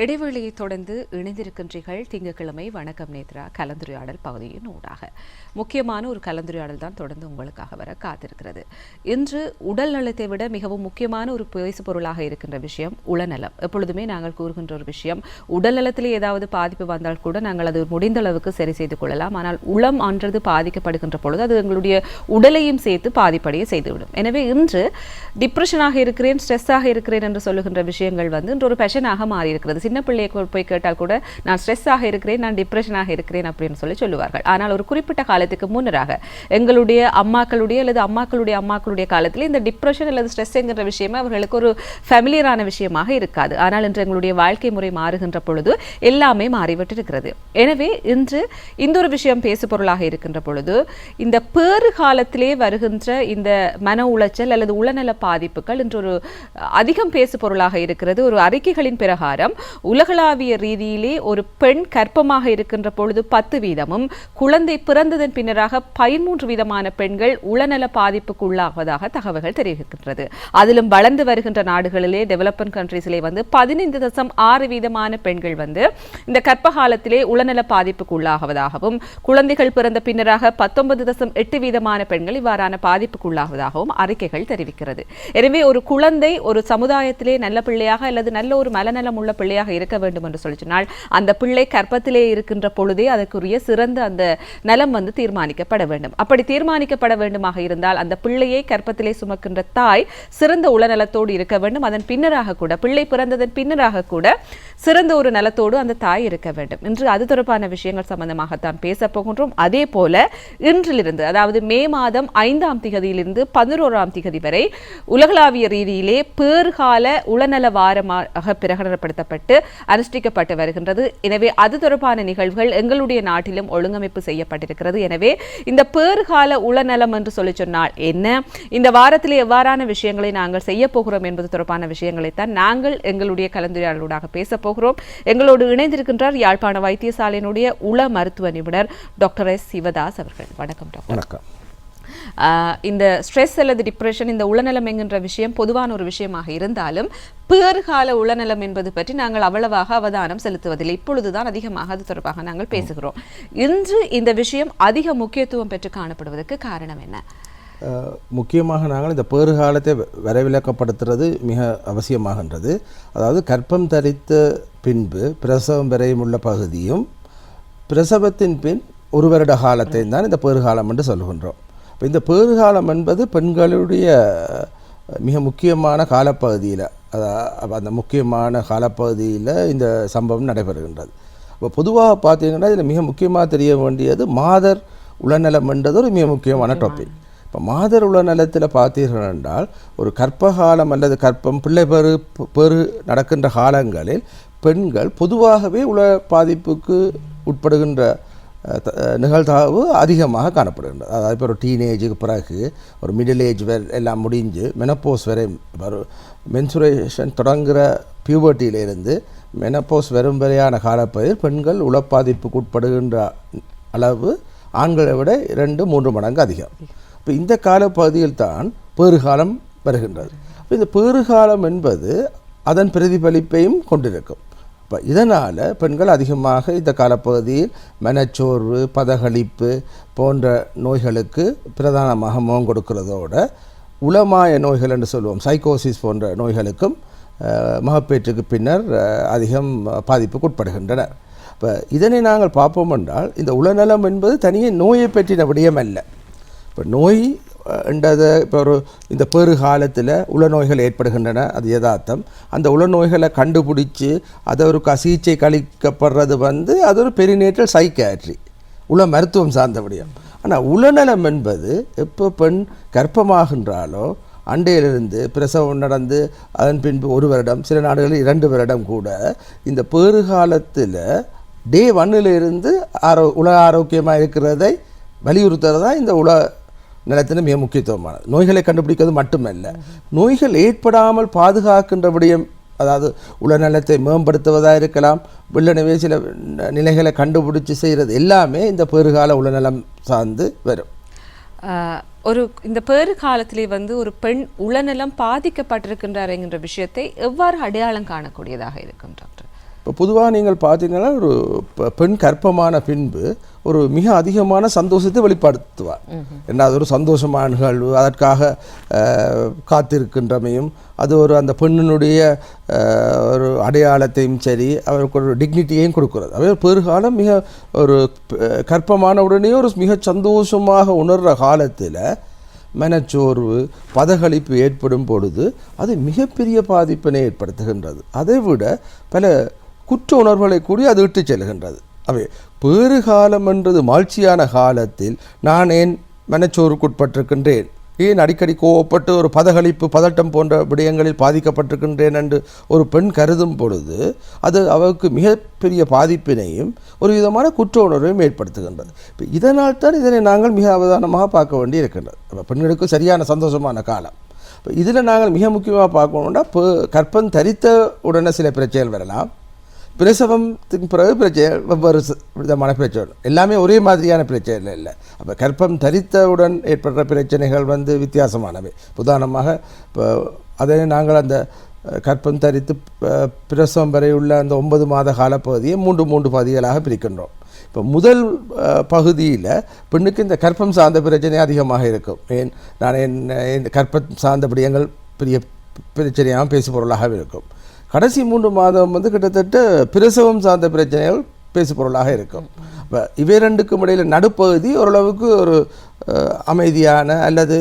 இடைவெளியை தொடர்ந்து இணைந்திருக்கின்றீர்கள். திங்கட்கிழமை வணக்கம் நேத்ரா கலந்துரையாடல் பகுதியின் ஊடாக முக்கியமான ஒரு கலந்துரையாடல் தான் தொடர்ந்து உங்களுக்காக வர காத்திருக்கிறது. இன்று உடல் நலத்தை விட மிகவும் முக்கியமான ஒரு பேசு பொருளாக இருக்கின்ற விஷயம் உளநலம். எப்பொழுதுமே நாங்கள் கூறுகின்ற ஒரு விஷயம், உடல் நலத்திலே ஏதாவது பாதிப்பு வந்தால் கூட நாங்கள் அது முடிந்த அளவுக்கு சரி செய்து கொள்ளலாம். ஆனால் உளம் அன்றது பாதிக்கப்படுகின்ற பொழுது அது எங்களுடைய உடலையும் சேர்த்து பாதிப்படைய செய்துவிடும். எனவே இன்று டிப்ரெஷனாக இருக்கிறேன், ஸ்ட்ரெஸ்ஸாக இருக்கிறேன் என்று சொல்லுகின்ற விஷயங்கள் இன்று ஒரு பேஷனாக மாறி இருக்கிறது. சின்ன பிள்ளையை போய் கேட்டால் கூட நான் ஸ்ட்ரெஸ்ஸாக இருக்கிறேன், நான் டிப்ரெஷனாக இருக்கிறேன் அப்படின்னு சொல்லுவார்கள். ஆனால் ஒரு குறிப்பிட்ட காலத்துக்கு முன்னராக எங்களுடைய அம்மாக்களுடைய அல்லது அம்மாக்களுடைய காலத்தில் இந்த டிப்ரெஷன் அல்லது ஸ்ட்ரெஸ் என்கிற விஷயமே அவர்களுக்கு ஒரு ஃபெமிலியரான விஷயமாக இருக்காது. ஆனால் இன்று எங்களுடைய வாழ்க்கை முறை மாறுகின்ற பொழுது எல்லாமே மாறிவிட்டு இருக்கிறது. எனவே இன்று இந்த ஒரு விஷயம் பேசு பொருளாக இருக்கின்ற பொழுது இந்த பேறு காலத்திலே வருகின்ற இந்த மன உளைச்சல் அல்லது உளநல பாதிப்புகள் இன்று ஒரு அதிகம் பேசு பொருளாக இருக்கிறது. ஒரு அறிக்கைகளின் பிரகாரம் உலகளாவிய ரீதியிலே ஒரு பெண் கர்ப்பமாக இருக்கின்ற பொழுது 10% குழந்தை பிறந்ததன் பின்னராக 13% பெண்கள் உளநல பாதிப்புக்கு உள்ளாவதாக தகவல்கள் தெரிவிக்கின்றது. அதிலும் வளர்ந்து வருகின்ற நாடுகளிலே டெவலப்பிங் கண்ட்ரீஸிலே 15.6% பெண்கள் இந்த கர்ப்ப காலத்திலே உளநல பாதிப்புக்கு உள்ளாகுவதாகவும், குழந்தைகள் பிறந்த பின்னராக 19.8% பெண்கள் இவ்வாறான பாதிப்புக்கு உள்ளாகுவதாகவும் அறிக்கைகள் தெரிவிக்கிறது. எனவே ஒரு குழந்தை ஒரு சமுதாயத்திலே நல்ல பிள்ளையாக அல்லது நல்ல ஒரு மனநலம் உள்ள பிள்ளையாக இருக்க வேண்டும் என்று சொன்னால் அந்த பிள்ளை கர்ப்பத்திலே இருக்கின்ற பொழுதே அதற்குரிய சிறந்த அந்த நலம் தீர்மானிக்கப்பட வேண்டும். அப்படி தீர்மானிக்கப்பட வேண்டுமாக இருந்தால் அந்த பிள்ளையை கர்ப்பத்திலே சுமக்கின்ற தாய் சிறந்த உளநலத்தோடு இருக்க வேண்டும். அதன் பின்னராக கூட பிள்ளை பிறந்ததன் பின்னராக கூட சிறந்த ஒரு நலத்தோடு அந்த தாய் இருக்க வேண்டும். இன்று அது தொடர்பான விஷயங்கள் சம்பந்தமாகத்தான் பேச போகின்றோம். அதே போல இன்றிலிருந்து, அதாவது மே மாதம் 5ஆம் திகதியிலிருந்து 11ஆம் திகதி வரை உலகளாவிய ரீதியிலே பேறுகால உளநல வாரமாக பிரகடனப்படுத்தப்பட்டு அனுஷ்டிக்கப்பட்டு வருகின்றது. எனவே அது தொடர்பான நிகழ்வுகள் எங்களுடைய நாட்டிலும் ஒழுங்கமைப்பு செய்யப்பட்டிருக்கிறது. எனவே இந்த பேறுகால உளநலம் என்று சொன்னால் என்ன, இந்த வாரத்தில் எவ்வாறான விஷயங்களை நாங்கள் செய்ய போகிறோம் என்பது தொடர்பான விஷயங்களைத்தான் நாங்கள் எங்களுடைய கலந்துரையாடலூடாக பேச போகிறோம். எங்களோடு இணைந்திருக்கின்றார் யாழ்ப்பாண வைத்தியசாலையினுடைய உள மருத்துவ நிபுணர் டாக்டர் எஸ் சிவதாஸ் அவர்கள். வணக்கம் டாக்டர். வணக்கம். இந்த ஸ்ட்ரெஸ் அல்லது டிப்ரெஷன், இந்த உளநலம் என்கின்ற விஷயம் பொதுவான ஒரு விஷயமாக இருந்தாலும் பேறுகால உளநலம் என்பது பற்றி நாங்கள் அவ்வளவாக அவதானம் செலுத்துவதில்லை. இப்பொழுதுதான் அதிகமாக அது தொடர்பாக நாங்கள் பேசுகிறோம். இன்று இந்த விஷயம் அதிக முக்கியத்துவம் பெற்று காணப்படுவதற்கு காரணம் என்ன? முக்கியமாக நாங்கள் இந்த பேறுகாலத்தை வரைவிலக்கப்படுத்துறது மிக அவசியமாகின்றது. அதாவது கர்ப்பம் தரித்த பின்பு பிரசவம் வரையும் உள்ள பகுதியும் பிரசவத்தின் பின் ஒரு வருட காலத்தை தான் இந்த பேறுகாலம் என்று சொல்கின்றோம். இப்போ இந்த பேறுகாலம் என்பது பெண்களுடைய மிக முக்கியமான காலப்பகுதியில், அந்த முக்கியமான காலப்பகுதியில் இந்த சம்பவம் நடைபெறுகின்றது. இப்போ பொதுவாக பார்த்தீங்கன்னா இதில் மிக முக்கியமாக தெரிய வேண்டியது மாதர் உளநலம் என்றது ஒரு மிக முக்கியமான டாபிக். இப்போ மாதர் உளநலத்தில் பார்த்தீர்கள் என்றால் ஒரு கர்ப்பகாலம் அல்லது கர்ப்பம் பிள்ளை பெரு நடக்கின்ற காலங்களில் பெண்கள் பொதுவாகவே உள பாதிப்புக்கு உட்படுகின்ற நிகழ்வு அதிகமாக காணப்படுகின்றது. அதாவது இப்போ ஒரு டீனேஜுக்கு பிறகு ஒரு மிடில் ஏஜ் எல்லாம் முடிஞ்சு மெனப்போஸ் வரை மென்சுரேஷன் தொடங்குகிற பியூபர்ட்டியிலிருந்து மெனப்போஸ் வரும் வரையான காலப்பகுதியில் பெண்கள் உளப்பாதிப்புக்கு உட்படுகின்ற அளவு ஆண்களை விட 2-3 மடங்கு அதிகம். இப்போ இந்த காலப்பகுதியில் தான் பேறுகாலம் வருகின்றது. இந்த பேறுகாலம் என்பது அதன் பிரதிபலிப்பையும் கொண்டிருக்கும். இப்போ இதனால் பெண்கள் அதிகமாக இந்த காலப்பகுதியில் மனச்சோர்வு, பதகளிப்பு போன்ற நோய்களுக்கு பிரதானமாக முகம் கொடுக்கிறதோட உளமாய நோய்கள் என்று சொல்லுவோம், சைக்கோசிஸ் போன்ற நோய்களுக்கும் மகப்பேற்றுக்கு பின்னர் அதிகம் பாதிப்புக்கு உட்படுகின்றனர். இப்போ இதனை நாங்கள் பார்ப்போம் என்றால் இந்த உளநலம் என்பது தனியே நோயை பற்றின விடயம் அல்ல. இப்போ நோய் என்றதை இப்போ இந்த பேறு காலத்தில் உளநோய்கள் ஏற்படுகின்றன, அது யதார்த்தம். அந்த உளநோய்களை கண்டுபிடிச்சி அதை ஒரு சிகிச்சை கழிக்கப்படுறது அது ஒரு பெரிநேற்றல் சைக்காட்ரி, உள மருத்துவம் சார்ந்த விடயம். ஆனால் உளநலம் என்பது எப்போ பெண் கர்ப்பமாகின்றாலோ அண்டையிலிருந்து பிரசவம் நடந்து அதன் பின்பு 1 வருடம், சில நாடுகளில் 2 வருடம் கூட இந்த பேறு காலத்தில் டே 1 உள ஆரோக்கியமாக இருக்கிறதை வலியுறுத்துறது தான் இந்த உள நலத்தின மிக முக்கியத்துவமானது. நோய்களை கண்டுபிடிக்கிறது மட்டுமல்ல, நோய்கள் ஏற்படாமல் பாதுகாக்கின்ற விடயம், அதாவது உளநலத்தை மேம்படுத்துவதாக இருக்கலாம், வில்லனவே சில நிலைகளை கண்டுபிடிச்சி செய்கிறது எல்லாமே இந்த பேறுகால உளநலம் சார்ந்து வரும். இந்த பேறு காலத்திலே ஒரு பெண் உளநலம் பாதிக்கப்பட்டிருக்கின்றார் என்கின்ற விஷயத்தை எவ்வாறு அடையாளம் காணக்கூடியதாக இருக்கும் டாக்டர்? இப்போ பொதுவாக நீங்கள் பார்த்தீங்கன்னா ஒரு பெண் கர்ப்பமான பின்பு ஒரு மிக அதிகமான சந்தோஷத்தை வெளிப்படுத்துவார். என்ன அது ஒரு சந்தோஷமான நிகழ்வு, அதற்காக காத்திருக்கின்றமையும் அது ஒரு அந்த பெண்ணினுடைய ஒரு அடையாளத்தையும் சரி அவருக்கு ஒரு டிக்னிட்டியையும் கொடுக்கிறது. அவை பெருகாலம் மிக ஒரு கர்ப்பமான உடனே ஒரு மிக சந்தோஷமாக உணர்கிற காலத்தில் மனச்சோர்வு பதகளிப்பு ஏற்படும் பொழுது அது மிகப்பெரிய பாதிப்பினை ஏற்படுத்துகின்றது. அதை விட பல குற்ற உணர்வுகளை கூடி அது இட்டு செல்கின்றது. அவை பேறு காலம் என்றது மாழ்ச்சியான காலத்தில் நான் ஏன் மனச்சோர்வுக்குட்பட்டிருக்கின்றேன், ஏன் அடிக்கடி கோவப்பட்டு ஒரு பதகளிப்பு பதட்டம் போன்ற விடயங்களில் பாதிக்கப்பட்டிருக்கின்றேன் என்று ஒரு பெண் கருதும் பொழுது அது அவருக்கு மிகப்பெரிய பாதிப்பினையும் ஒரு விதமான குற்ற உணர்வையும் ஏற்படுத்துகின்றது. இப்போ இதனால் தான் இதனை நாங்கள் மிக அவதானமாக பார்க்க வேண்டி இருக்கின்றது. அப்போ பெண்களுக்கு சரியான சந்தோஷமான காலம். இப்போ இதில் நாங்கள் மிக முக்கியமாக பார்க்கணுன்னா கர்ப்பம் தரித்த உடனே சில பிரச்சனைகள் வரலாம், பிரசவத்துக்கு பிறகு பிரச்சனை வெவ்வேறு விதமான பிரச்சனை, எல்லாமே ஒரே மாதிரியான பிரச்சனை இல்லை. அப்போ கர்ப்பம் தரித்தவுடன் ஏற்படுற பிரச்சனைகள் வித்தியாசமானவை. உதாரணமாக இப்போ அதே நாங்கள் அந்த கர்ப்பம் தரித்து பிரசவம் வரை உள்ள அந்த 9 மாத காலப்பகுதியை 3 பகுதிகளாக பிரிக்கின்றோம். இப்போ முதல் பகுதியில் பெண்ணுக்கு இந்த கர்ப்பம் சார்ந்த பிரச்சனை அதிகமாக இருக்கும். ஏன் நான் என் கர்ப்பம் சார்ந்த விடயங்கள் பெரிய பிரச்சனையாக பேசு பொருளாக இருக்கும். கடைசி 3 மாதம் கிட்டத்தட்ட பிரசவம் சார்ந்த பிரச்சனைகள் பேசு பொருளாக இருக்கும். இப்போ இவை ரெண்டுக்கும் இடையில் நடுப்பகுதி ஓரளவுக்கு ஒரு அமைதியான அல்லது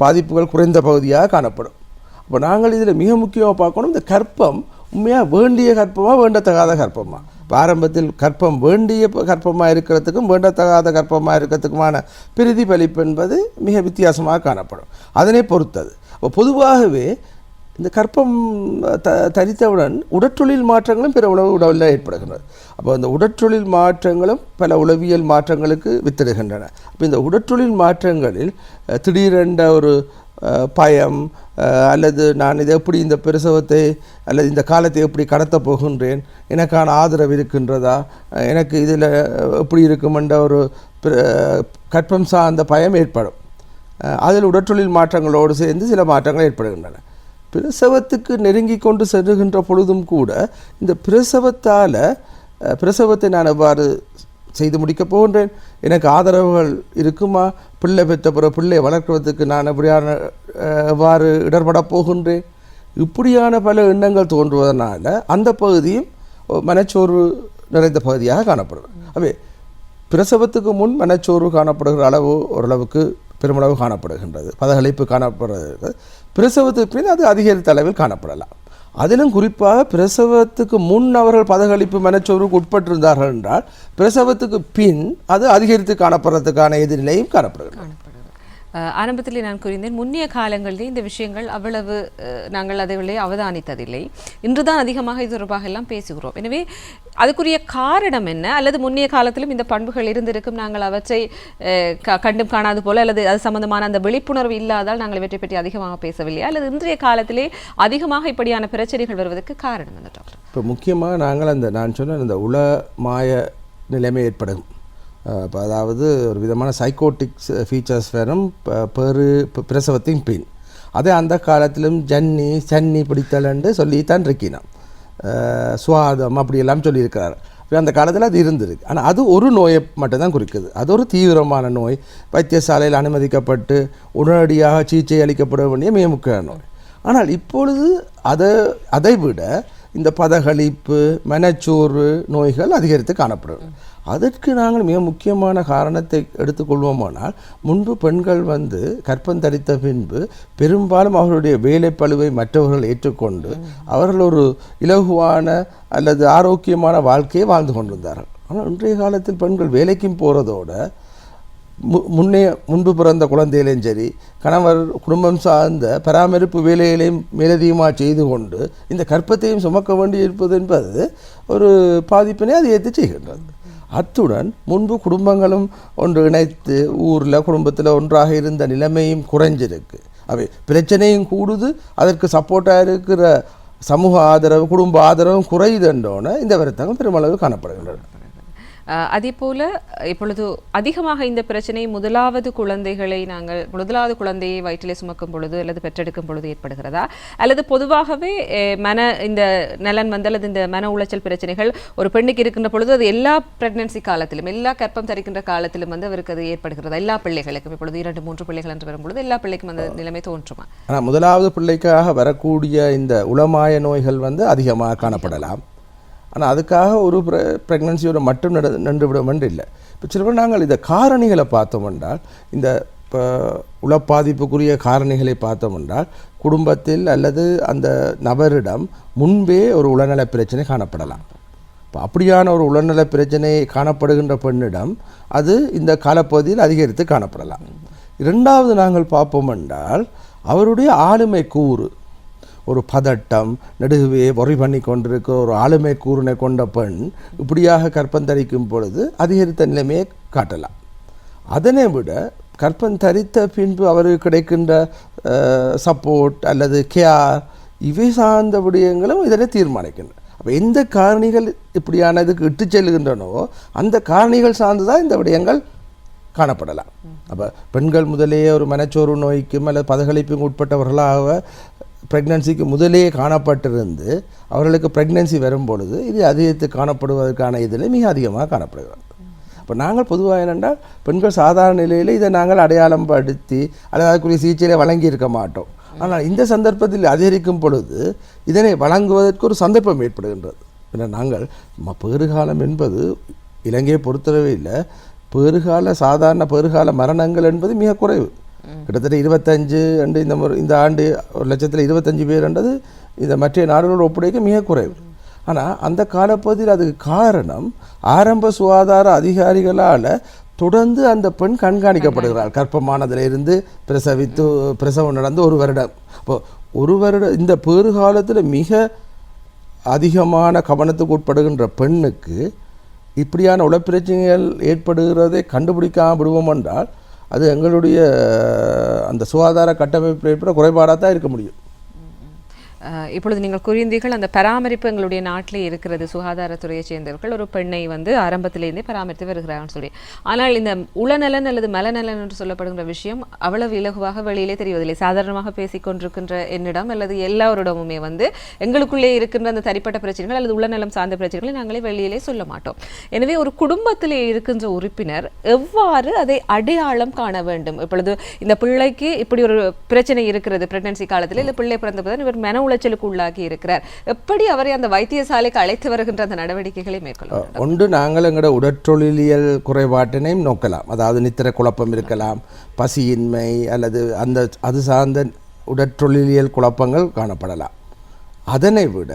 பாதிப்புகள் குறைந்த பகுதியாக காணப்படும். இப்போ நாங்கள் இதில் மிக முக்கியமாக பார்க்கணும், இந்த கர்ப்பம் உண்மையாக வேண்டிய கர்ப்பமாக வேண்டத்தகாத கர்ப்பமாக. ஆரம்பத்தில் கர்ப்பம் வேண்டிய கர்ப்பமாக இருக்கிறதுக்கும் வேண்டத்தகாத கர்ப்பமாக இருக்கிறதுக்குமான பிரதிபலிப்பு என்பது மிக வித்தியாசமாக காணப்படும். அதனை பொறுத்தது. இப்போ பொதுவாகவே இந்த கர்ப்பம் தரித்தவுடன் உடற்றொழில் மாற்றங்களும் பிற உடலில் ஏற்படுகின்றது. அப்போ இந்த உடற்றொழில் மாற்றங்களும் பல உளவியல் மாற்றங்களுக்கு வித்திடுகின்றன. அப்போ இந்த உடற்றொழில் மாற்றங்களில் திடீரென்ற ஒரு பயம் அல்லது நான் இதை எப்படி இந்த பிரசவத்தை அல்லது இந்த காலத்தை எப்படி கடத்த போகின்றேன், எனக்கான ஆதரவு இருக்கின்றதா, எனக்கு இதில் எப்படி இருக்குமென்ற ஒரு கர்ப்பம் சார்ந்த பயம் ஏற்படும். அதில் உடற்றொழில் மாற்றங்களோடு சேர்ந்து சில மாற்றங்கள் ஏற்படுகின்றன. பிரசவத்துக்கு நெருங்கி கொண்டு செல்லுகின்ற பொழுதும் கூட இந்த பிரசவத்தை நான் எவ்வாறு செய்து முடிக்கப் போகின்றேன், எனக்கு ஆதரவுகள் இருக்குமா, பிள்ளை பெற்ற பிற பிள்ளையை வளர்க்குவதற்கு நான் எவ்வாறு இடர்படப் போகின்றேன், இப்படியான பல எண்ணங்கள் தோன்றுவதனால அந்த பகுதியும் மனச்சோர்வு நிறைந்த பகுதியாக காணப்படுது. அவை பிரசவத்துக்கு முன் மனச்சோர்வு காணப்படுகிற அளவு ஓரளவுக்கு பெருமளவு காணப்படுகின்றது, பதகளிப்பு காணப்படுகிறது. பிரசவத்துக்கு பின் அது அதிகரித்த அளவில் காணப்படலாம். அதிலும் குறிப்பாக பிரசவத்துக்கு முன் அவர்கள் பதகளிப்பு மனச்சோர்வுக்கு உட்பட்டிருந்தார்கள் என்றால் பிரசவத்துக்கு பின் அது அதிகரித்து காணப்படுறதுக்கான எதிர்நிலையும் காணப்படுகிறது. ஆரம்பத்தில் நான் கூறினேன், முன்னைய காலங்களிலே இந்த விஷயங்கள் அவ்வளவு நாங்கள் அதை அவதானித்ததில்லை. இன்றுதான் அதிகமாக இது தொடர்பாக எல்லாம் பேசுகிறோம். எனவே அதுக்குரிய காரணம் என்ன, அல்லது முன்னைய காலத்திலும் இந்த பண்புகள் இருந்திருக்கும், நாங்கள் அவற்றை கண்டும் காணாது போல, அல்லது அது சம்பந்தமான அந்த விழிப்புணர்வு இல்லாதால் நாங்கள் இவற்றை பற்றி அதிகமாக பேசவில்லையா, அல்லது இன்றைய காலத்திலே அதிகமாக இப்படியான பிரச்சனைகள் வருவதற்கு காரணம் என்ன டாக்டர்? இப்போ முக்கியமாக நாங்கள் நான் சொன்ன இந்த உளமாய நிலைமை ஏற்படும். இப்போ அதாவது ஒரு விதமான சைக்கோட்டிக்ஸ் ஃபீச்சர்ஸ் வரும் பிரசவத்தின் பின். அதே அந்த காலத்திலும் சன்னி பிடித்தல் என்று சொல்லித்தான் இருக்கினோம், சுவாதம் அப்படியெல்லாம் சொல்லியிருக்கிறார். அந்த காலத்தில் அது இருந்திருக்கு. ஆனால் அது ஒரு நோயை மட்டும்தான் குறிக்குது. அது ஒரு தீவிரமான நோய், வைத்தியசாலையில் அனுமதிக்கப்பட்டு உடனடியாக சிகிச்சை அளிக்கப்பட வேண்டிய மிக முக்கிய நோய். ஆனால் இப்பொழுது அதை விட இந்த பதகளிப்பு மனச்சோர்வு நோய்கள் அதிகரித்து காணப்படும். அதற்கு நாங்கள் மிக முக்கியமான காரணத்தை எடுத்துக்கொள்வோமானால், முன்பு பெண்கள் கர்ப்பம் தரித்த பின்பு பெரும்பாலும் அவர்களுடைய வேலைப்பளுவை மற்றவர்கள் ஏற்றுக்கொண்டு அவர்கள் ஒரு இலகுவான அல்லது ஆரோக்கியமான வாழ்க்கையை வாழ்ந்து கொண்டிருந்தார்கள். ஆனால் இன்றைய காலத்தில் பெண்கள் வேலைக்கும் போகிறதோட முன்பு பிறந்த குழந்தைகளையும் சரி, கணவர் குடும்பம் சார்ந்த பராமரிப்பு வேலைகளையும் மேலதிகமாக செய்து கொண்டு இந்த கர்ப்பத்தையும் சுமக்க வேண்டி இருப்பது என்பது ஒரு பாதிப்பினை அது ஏற்று செய்கின்றது. அத்துடன் முன்பு குடும்பங்களும் ஒன்று இணைத்து ஊரில் குடும்பத்தில் ஒன்றாக இருந்த நிலைமையும் குறைஞ்சிருக்கு. அவை பிரச்சனையும் கூடுது, அதற்கு சப்போர்ட்டாக இருக்கிற சமூக ஆதரவு குடும்ப ஆதரவும் குறையுதுன்றோன்னு இந்த வருத்தங்கள் பெருமளவு காணப்படுகின்றன. அதே போல இப்பொழுது அதிகமாக இந்த பிரச்சனை முதலாவது குழந்தையை வயிற்றிலே சுமக்கும் பொழுது அல்லது பெற்றெடுக்கும் பொழுது ஏற்படுகிறதா, அல்லது பொதுவாகவே இந்த நலன் வந்து அல்லது இந்த மன உளைச்சல் பிரச்சனைகள் ஒரு பெண்ணுக்கு இருக்கின்ற பொழுது அது எல்லா பிரெக்னன்சி காலத்திலும் எல்லா கர்ப்பம் தரிக்கின்ற காலத்திலும் வந்து அவருக்கு அது ஏற்படுகிறதா? எல்லா பிள்ளைகளுக்கும் இப்பொழுது 2-3 பிள்ளைகள் என்று வரும்பொழுது எல்லா பிள்ளைக்கும் அந்த நிலைமை தோன்றுமா? ஆனால் முதலாவது பிள்ளைக்காக வரக்கூடிய இந்த உளமாய நோய்கள் வந்து அதிகமாக காணப்படலாம். ஆனால் அதுக்காக ஒரு ப்ரெக்னன்சியோட மட்டும் நின்றுவிடும் என்று இல்லை. இப்போ சில நாங்கள் இந்த காரணிகளை பார்த்தோம் என்றால், இந்த இப்போ உளப்பாதிப்புக்குரிய காரணிகளை பார்த்தோம் என்றால், குடும்பத்தில் அல்லது அந்த நபரிடம் முன்பே ஒரு உளநல பிரச்சனை காணப்படலாம். இப்போ அப்படியான ஒரு உளநல பிரச்சனை காணப்படுகின்ற பெண்ணிடம் அது இந்த காலப்பகுதியில் அதிகரித்து காணப்படலாம். இரண்டாவது நாங்கள் பார்ப்போம் என்றால், அவருடைய ஆளுமை கூறு, ஒரு பதட்டம், நெடுகுவே வொரி பண்ணி கொண்டிருக்கிற ஒரு ஆளுமை கூறினை கொண்ட பெண் இப்படியாக கர்ப்பம் தரிக்கும் பொழுது அதிகரித்த நிலைமையை காட்டலாம். அதனை விட கர்ப்பம் தரித்த பின்பு அவருக்கு கிடைக்கின்ற சப்போர்ட் அல்லது கேர் இவை சார்ந்த விடயங்களும் இதனை தீர்மானிக்கின்றன. அப்போ எந்த காரணிகள் இப்படியான இதுக்கு இட்டு செல்கின்றனவோ அந்த காரணிகள் சார்ந்துதான் இந்த விடயங்கள் காணப்படலாம். அப்போ பெண்கள் முதலேயே ஒரு மனச்சோர்வு நோய்க்கும் அல்லது பதகளிப்புக்கும் உட்பட்டவர்களாக ப்ரெக்னன்சிக்கு முதலே காணப்பட்டிருந்து அவர்களுக்கு ப்ரெக்னன்சி வரும்பொழுது இது அதிகரித்து காணப்படுவதற்கான இதில் மிக அதிகமாக காணப்படுகிறது. இப்போ நாங்கள் பொதுவாக என்னென்றால் பெண்கள் சாதாரண நிலையில் இதை நாங்கள் அடையாளம் படுத்தி அல்லது அதுக்குரிய சிகிச்சையை வழங்கி இருக்க மாட்டோம். ஆனால் இந்த சந்தர்ப்பத்தில் அதிகரிக்கும் பொழுது இதனை வழங்குவதற்கு ஒரு சந்தர்ப்பம் ஏற்படுகின்றது. ஏன்னா நாங்கள் பேறுகாலம் என்பது இலங்கையை பொறுத்தளவே இல்லை, சாதாரண பேறுகால மரணங்கள் என்பது மிக குறைவு. கிட்டத்தட்ட 25 இந்த ஆண்டு 1,25,000 பேர்ன்றது இந்த மற்ற நாடுகளோடு ஒப்படைக்க மிக குறைவு. ஆனால் அந்த காலப்பகுதியில் அதுக்கு காரணம் ஆரம்ப சுகாதார அதிகாரிகளால் தொடர்ந்து அந்த பெண் கண்காணிக்கப்படுகிறாள். கர்ப்பமானதிலிருந்து பிரசவம் நடந்து 1 வருடம். இப்போ 1 வருடம் இந்த பேறுகாலத்தில் மிக அதிகமான கவனத்துக்கு உட்படுகின்ற பெண்ணுக்கு இப்படியான உளப்பிரச்சனைகள் ஏற்படுகிறதை கண்டுபிடிக்காமல் விடுவோம் என்றால் அது எங்களுடைய அந்த சுகாதார கட்டமைப்பு ஏற்பட குறைபாடாக தான் இருக்க முடியும். இப்பொழுது நீங்கள் கூறியிருந்தீர்கள் அந்த பராமரிப்பு எங்களுடைய நாட்டிலே இருக்கிறது, சுகாதாரத்துறையை சேர்ந்தவர்கள் ஒரு பெண்ணை வந்து ஆரம்பத்திலேருந்தே பராமரித்து வருகிறார்கள் சொல்லி. ஆனால் இந்த உளநலன் அல்லது மலநலன் என்று சொல்லப்படுகின்ற விஷயம் அவ்வளவு இலகுவாக வெளியிலே தெரிவதில்லை. சாதாரணமாக பேசிக்கொண்டிருக்கின்ற என்னிடம் அல்லது எல்லாரிடமுமே வந்து எங்களுக்குள்ளே இருக்கின்ற அந்த தனிப்பட்ட பிரச்சனைகள் அல்லது உளநலம் சார்ந்த பிரச்சனைகளை நாங்களே வெளியிலே சொல்ல மாட்டோம். எனவே ஒரு குடும்பத்திலே இருக்கின்ற உறுப்பினர் எவ்வாறு அதை அடையாளம் காண வேண்டும்? இப்பொழுது இந்த பிள்ளைக்கு இப்படி ஒரு பிரச்சனை இருக்கிறது, பிரெக்னன்சி காலத்தில் இல்லை பிள்ளை பிறந்தபோது இவர் மன உளைச்சலுக்கு உள்ளாகி இருக்கிறார், எப்படி அவரை அந்த வைத்தியசாலைக்கு அழைத்து வருகின்ற அந்த நடவடிக்கைகளை மேற்கொள்ள? ஒன்று, நாங்கள் எங்களோட உடற்தொழிலியல் குறைபாட்டினையும் நோக்கலாம். அதாவது நித்திரை குழப்பம் இருக்கலாம், பசியின்மை அல்லது அது சார்ந்த உடற்தொழிலியல் குழப்பங்கள் காணப்படலாம். அதனை விட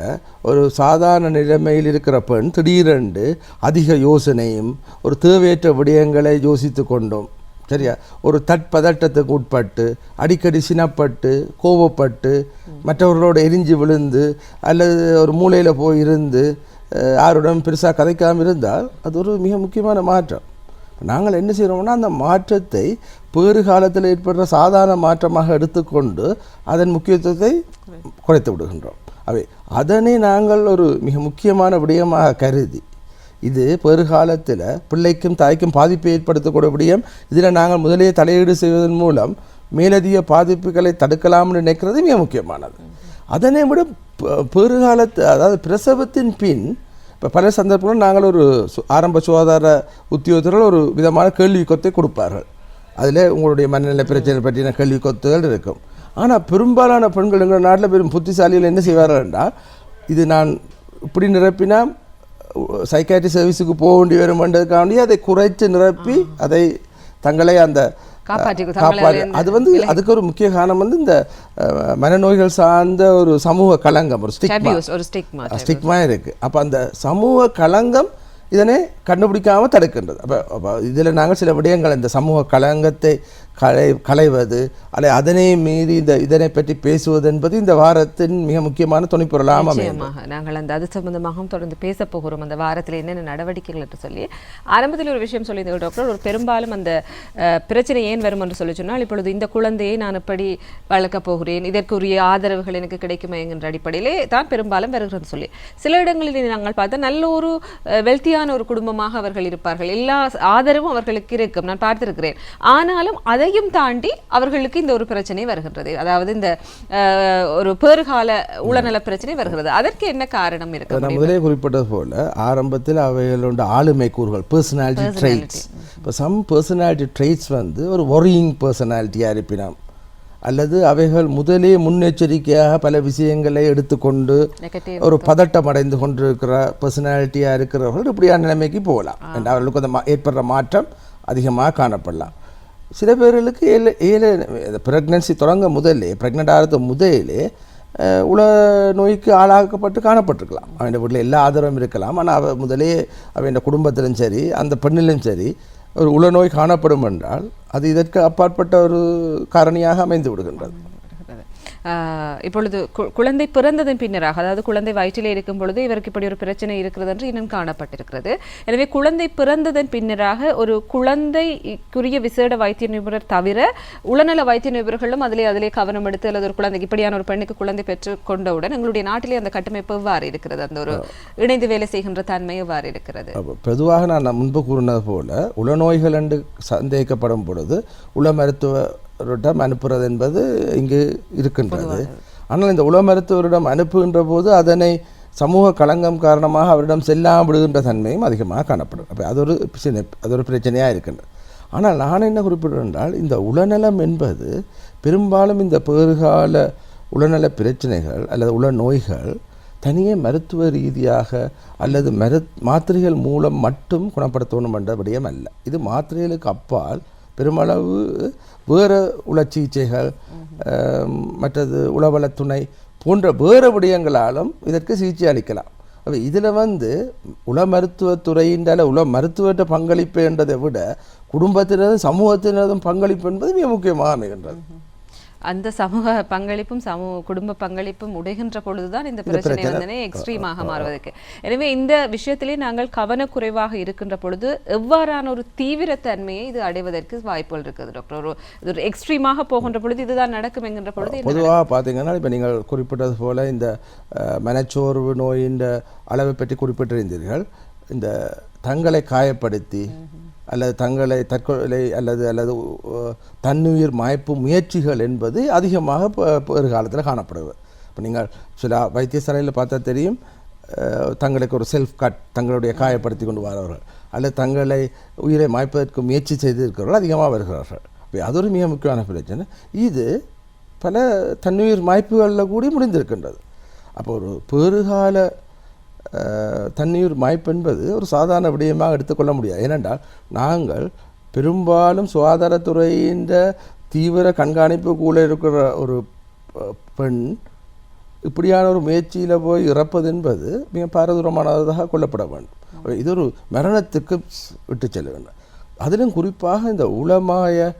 ஒரு சாதாரண நிலைமையில் இருக்கிற பெண் திடீரென்று அதிக யோசனையும் ஒரு தேவையற்ற விடயங்களை யோசித்து கொண்டோம், சரியா, ஒரு தட்பதட்டத்துக்கு உட்பட்டு அடிக்கடி சினப்பட்டு கோபப்பட்டு மற்றவர்களோடு எரிஞ்சு விழுந்து அல்லது ஒரு மூலையில் போய் இருந்து யாருடன் பெருசாக கதைக்காமல் இருந்தால் அது ஒரு மிக முக்கியமான மாற்றம். நாங்கள் என்ன செய்கிறோம்னா அந்த மாற்றத்தை பேறு காலத்தில் ஏற்படுற சாதாரண மாற்றமாக எடுத்துக்கொண்டு அதன் முக்கியத்துவத்தை குறைத்து விடுகின்றோம். அதனை நாங்கள் ஒரு மிக முக்கியமான விடயமாக கருதி இது பெருகாலத்தில் பிள்ளைக்கும் தாய்க்கும் பாதிப்பை ஏற்படுத்தக்கூடிய விடயம். இதில் நாங்கள் முதலே தலையீடு செய்வதன் மூலம் மேலதிக பாதிப்புகளை தடுக்கலாம்னு நினைக்கிறது மிக முக்கியமானது. அதனை விட பெருகாலத்து அதாவது பிரசவத்தின் பின் இப்போ பல சந்தர்ப்பங்களும் நாங்கள் ஒரு ஆரம்ப சுகாதார உத்தியோகத்தர்கள் ஒரு விதமான கேள்வி கொத்தை கொடுப்பார்கள். அதில் உங்களுடைய மனநிலை பிரச்சனை பற்றின கேள்வி கொத்துகள் இருக்கும். ஆனால் பெரும்பாலான பெண்கள் எங்கள் நாட்டில் பெரும் புத்திசாலிகள் என்ன செய்வார்கள் என்றால், இது நான் இப்படி நிரப்பினா சைக்காட்ரி சர்வீஸுக்கு போக வேண்டி வருமென்றதுக்காண்டி அதை குறைத்து நிரப்பி அதை தங்களை அந்த காப்பாற்றி அது வந்து அதுக்கு ஒரு முக்கிய காரணம் வந்து இந்த மனநோய்கள் சார்ந்த ஒரு சமூக களங்கம், ஒரு ஸ்டிக்மா இருக்குது. அப்போ அந்த சமூக களங்கம் இதனை கண்டுபிடிக்காமல் தடுக்கின்றது. அப்போ இதில் நாங்கள் சில விடயங்கள் இந்த சமூக களங்கத்தை களைவது அல்ல அதனை மீறி இதனை பற்றி பேசுவது என்பது இந்த வாரத்தின் மிக முக்கியமான துணைப்பொருளாக அமையும். நாங்கள் அது சம்பந்தமாகவும் தொடர்ந்து பேச போகிறோம். அந்த வாரத்தில் என்னென்ன நடவடிக்கைகள் என்று சொல்லி ஆரம்பத்தில் ஒரு விஷயம் சொல்லியிருந்த டாக்டர், ஒரு பெரும்பாலும் அந்த பிரச்சனை ஏன் வரும் என்று சொல்லி சொன்னால், இப்பொழுது இந்த குழந்தையை நான் எப்படி வளர்க்கப் போகிறேன், இதற்குரிய ஆதரவுகள் எனக்கு கிடைக்குமா என்கின்ற அடிப்படையிலே தான் பெரும்பாலும் வருகிறது சொல்லி. சில இடங்களில் நாங்கள் பார்த்தா நல்ல ஒரு வெல்த்தியான வசதியான ஒரு குடும்பமாக அவர்கள் இருப்பார்கள், எல்லா ஆதரவும் அவர்களுக்கு இருக்கும், நான் பார்த்திருக்கிறேன். ஆனாலும் அதையும் தாண்டி அவர்களுக்கு இந்த ஒரு பிரச்சனை வருகின்றது, அதாவது இந்த ஒரு பேறுகால உளநல பிரச்சனை வருகிறது. அதற்கு என்ன காரணம் இருக்கு? நான் முதலே குறிப்பிட்டது போல ஆரம்பத்தில் அவைகளோட ஆளுமை கூறுகள், பர்சனாலிட்டி ட்ரெய்ட்ஸ். இப்போ சம் பர்சனாலிட்டி ட்ரெய்ட்ஸ் வந்து ஒரு ஒரியிங் பர்சனாலிட்டியாக இருப்பினோம், அல்லது அவைகள் முதலே முன்னெச்சரிக்கையாக பல விஷயங்களை எடுத்துக்கொண்டு ஒரு பதட்டம் அடைந்து கொண்டிருக்கிற பர்சனாலிட்டியாக இருக்கிறவர்கள் இப்படியான நிலைமைக்கு போகலாம். அவர்களுக்கு அந்த ஏற்படுற மாற்றம் அதிகமாக காணப்படலாம். சில பேர்களுக்கு பிரெக்னன்சி தொடங்க முதலே, பிரெக்னென்ட் ஆகிறது முதலே உல நோய்க்கு ஆளாக்கப்பட்டு காணப்பட்டிருக்கலாம். அவன் வீட்டில் எல்லா ஆதரவும் இருக்கலாம், ஆனால் அவ முதலே அவன் குடும்பத்திலும் சரி அந்த பெண்ணிலும் சரி ஒரு உளநோய் காணப்படும் என்றால் அது இதற்கு அப்பாற்பட்ட ஒரு காரணியாக அமைந்து விடுகின்றது. இப்பொழுது குழந்தை பிறந்ததன் பின்னராக, அதாவது குழந்தை வயிற்றிலே இருக்கும் பொழுது இவருக்கு இப்படி ஒரு பிரச்சனை இருக்கிறது என்று இன்னும் காணப்பட்டிருக்கிறது. எனவே குழந்தை பிறந்ததன் பின்னராக ஒரு குழந்தைக்குரிய விசேட வைத்திய நிபுணர் தவிர உளநல வைத்திய நிபுணர்களும் அதிலே கவனம் எடுத்து, அல்லது ஒரு குழந்தை இப்படியான ஒரு பெண்ணுக்கு குழந்தை பெற்று கொண்டவுடன் எங்களுடைய நாட்டிலே அந்த கட்டமைப்பு எவ்வாறு இருக்கிறது, அந்த ஒரு இணைந்து வேலை செய்கின்ற தன்மை எவ்வாறு இருக்கிறது? பொதுவாக நான் முன்பு கூறினது போல உளநோய்கள் என்று சந்தேகிக்கப்படும் பொழுது உள மருத்துவரிடம் அனுப்புறது என்பது இங்கு இருக்கின்றது. ஆனால் இந்த உள மருத்துவரிடம் அனுப்புகின்ற போது அதனை சமூக களங்கம் காரணமாக அவரிடம் செல்லாமல் விடுகின்ற தன்மையும் அதிகமாக காணப்படும். அப்போ அது ஒரு பிரச்சனையாக இருக்கின்றது. ஆனால் நான் என்ன குறிப்பிடுறேன் என்றால், இந்த உளநலம் என்பது பெரும்பாலும் இந்த பேறுகால உளநல பிரச்சனைகள் அல்லது உள நோய்கள் தனியே மருத்துவ ரீதியாக அல்லது மாத்திரைகள் மூலம் மட்டும் குணப்படுத்தணும் என்ற விடயம் அல்ல. இது மாத்திரைகளுக்கு அப்பால் பெருமளவு வேறு உள சிகிச்சைகள், மற்றது உளவளத்துணை போன்ற வேறு விடயங்களாலும் இதற்கு சிகிச்சை அளிக்கலாம். அப்போ இதில் உள மருத்துவத்துறையின் உள மருத்துவ பங்களிப்பு என்றதை விட குடும்பத்தினதும் சமூகத்தினதும் பங்களிப்பு என்பது மிக முக்கியமாக அமைகின்றது. அந்த சமூக பங்களிப்பும் குடும்ப பங்களிப்பும் உடைகின்ற பொழுதுதான் இந்த பிரச்சனை எக்ஸ்ட்ரீமாக மாறுவதற்கு. எனவே இந்த விஷயத்திலே நாங்கள் கவனக்குறைவாக இருக்கின்ற பொழுது எவ்வாறான ஒரு தீவிரத்தன்மையை இது அடைவதற்கு வாய்ப்புகள் இருக்குது டாக்டர்? ஒரு எக்ஸ்ட்ரீமாக போகின்ற பொழுது இதுதான் நடக்கும் என்கின்ற பொழுது பொதுவாக பார்த்தீங்கன்னா, இப்போ நீங்கள் குறிப்பிட்டது போல இந்த மனச்சோர்வு நோயின் அளவை பற்றி குறிப்பிட்டிருந்தீர்கள். இந்த தங்களை காயப்படுத்தி அல்லது தங்களை தற்கொலை அல்லது தன்னுயிர் மாய்ப்பு முயற்சிகள் என்பது அதிகமாக ஒரு காலத்தில் காணப்படுவது. இப்போ நீங்கள் சில வைத்தியசாலையில் பார்த்தா தெரியும், தங்களுக்கு ஒரு செல்ஃப் கட், தங்களுடைய காயப்படுத்தி கொண்டு வரவர்கள் அல்லது தங்களை உயிரை மாய்ப்பதற்கு முயற்சி செய்திருக்கிறவர்கள் அதிகமாக வருகிறார்கள். அது ஒரு மிக முக்கியமான பிரச்சனை. இது பல தன்னுயிர் மாய்ப்புகளில் கூடி முடிந்திருக்கின்றது. அப்போ ஒரு பேறுகால தண்ணீர் மாய்ப்பு என்பது ஒரு சாதாரண விடயமாக எடுத்துக்கொள்ள முடியாது. ஏனென்றால் நாங்கள் பெரும்பாலும் சுகாதாரத்துறையின் தீவிர கண்காணிப்பு கூட இருக்கிற ஒரு பெண் இப்படியான ஒரு முயற்சியில் போய் இறப்பது என்பது மிக பாரதூரமானதாக கொள்ளப்பட வேண்டும். இது ஒரு மரணத்துக்கு விட்டு செல்ல வேண்டும். அதிலும் குறிப்பாக இந்த உளமாய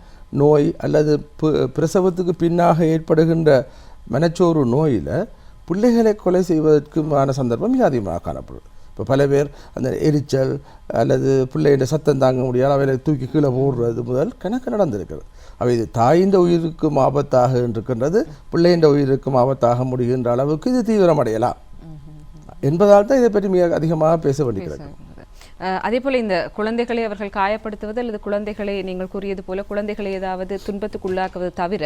நோய் அல்லது பிரசவத்துக்கு பின்னாக ஏற்படுகின்ற மனச்சோர்வு நோயில் பிள்ளைகளை கொலை செய்வதற்குமான சந்தர்ப்பம் மிக அதிகமாக காணப்படுது. இப்போ பல பேர் அந்த எரிச்சல் அல்லது பிள்ளைகிட்ட சத்தம் தாங்க முடியாது அவைகளை தூக்கி கீழே போடுறது முதல் கணக்கு நடந்திருக்கிறது. அவை இது தாயின் உயிருக்கும் ஆபத்தாக இருக்கின்றது, பிள்ளையின் உயிருக்கும் ஆபத்தாக முடிகின்ற அளவுக்கு இது தீவிரமடையலாம் என்பதால் தான் இதை பற்றி மிக அதிகமாக பேச வேண்டியிருக்கிறது. அதே போல இந்த குழந்தைகளை அவர்கள் காயப்படுத்துவது அல்லது குழந்தைகளை நீங்கள் கூறியது போல குழந்தைகளை ஏதாவது துன்பத்துக்குள்ளாக்குவது தவிர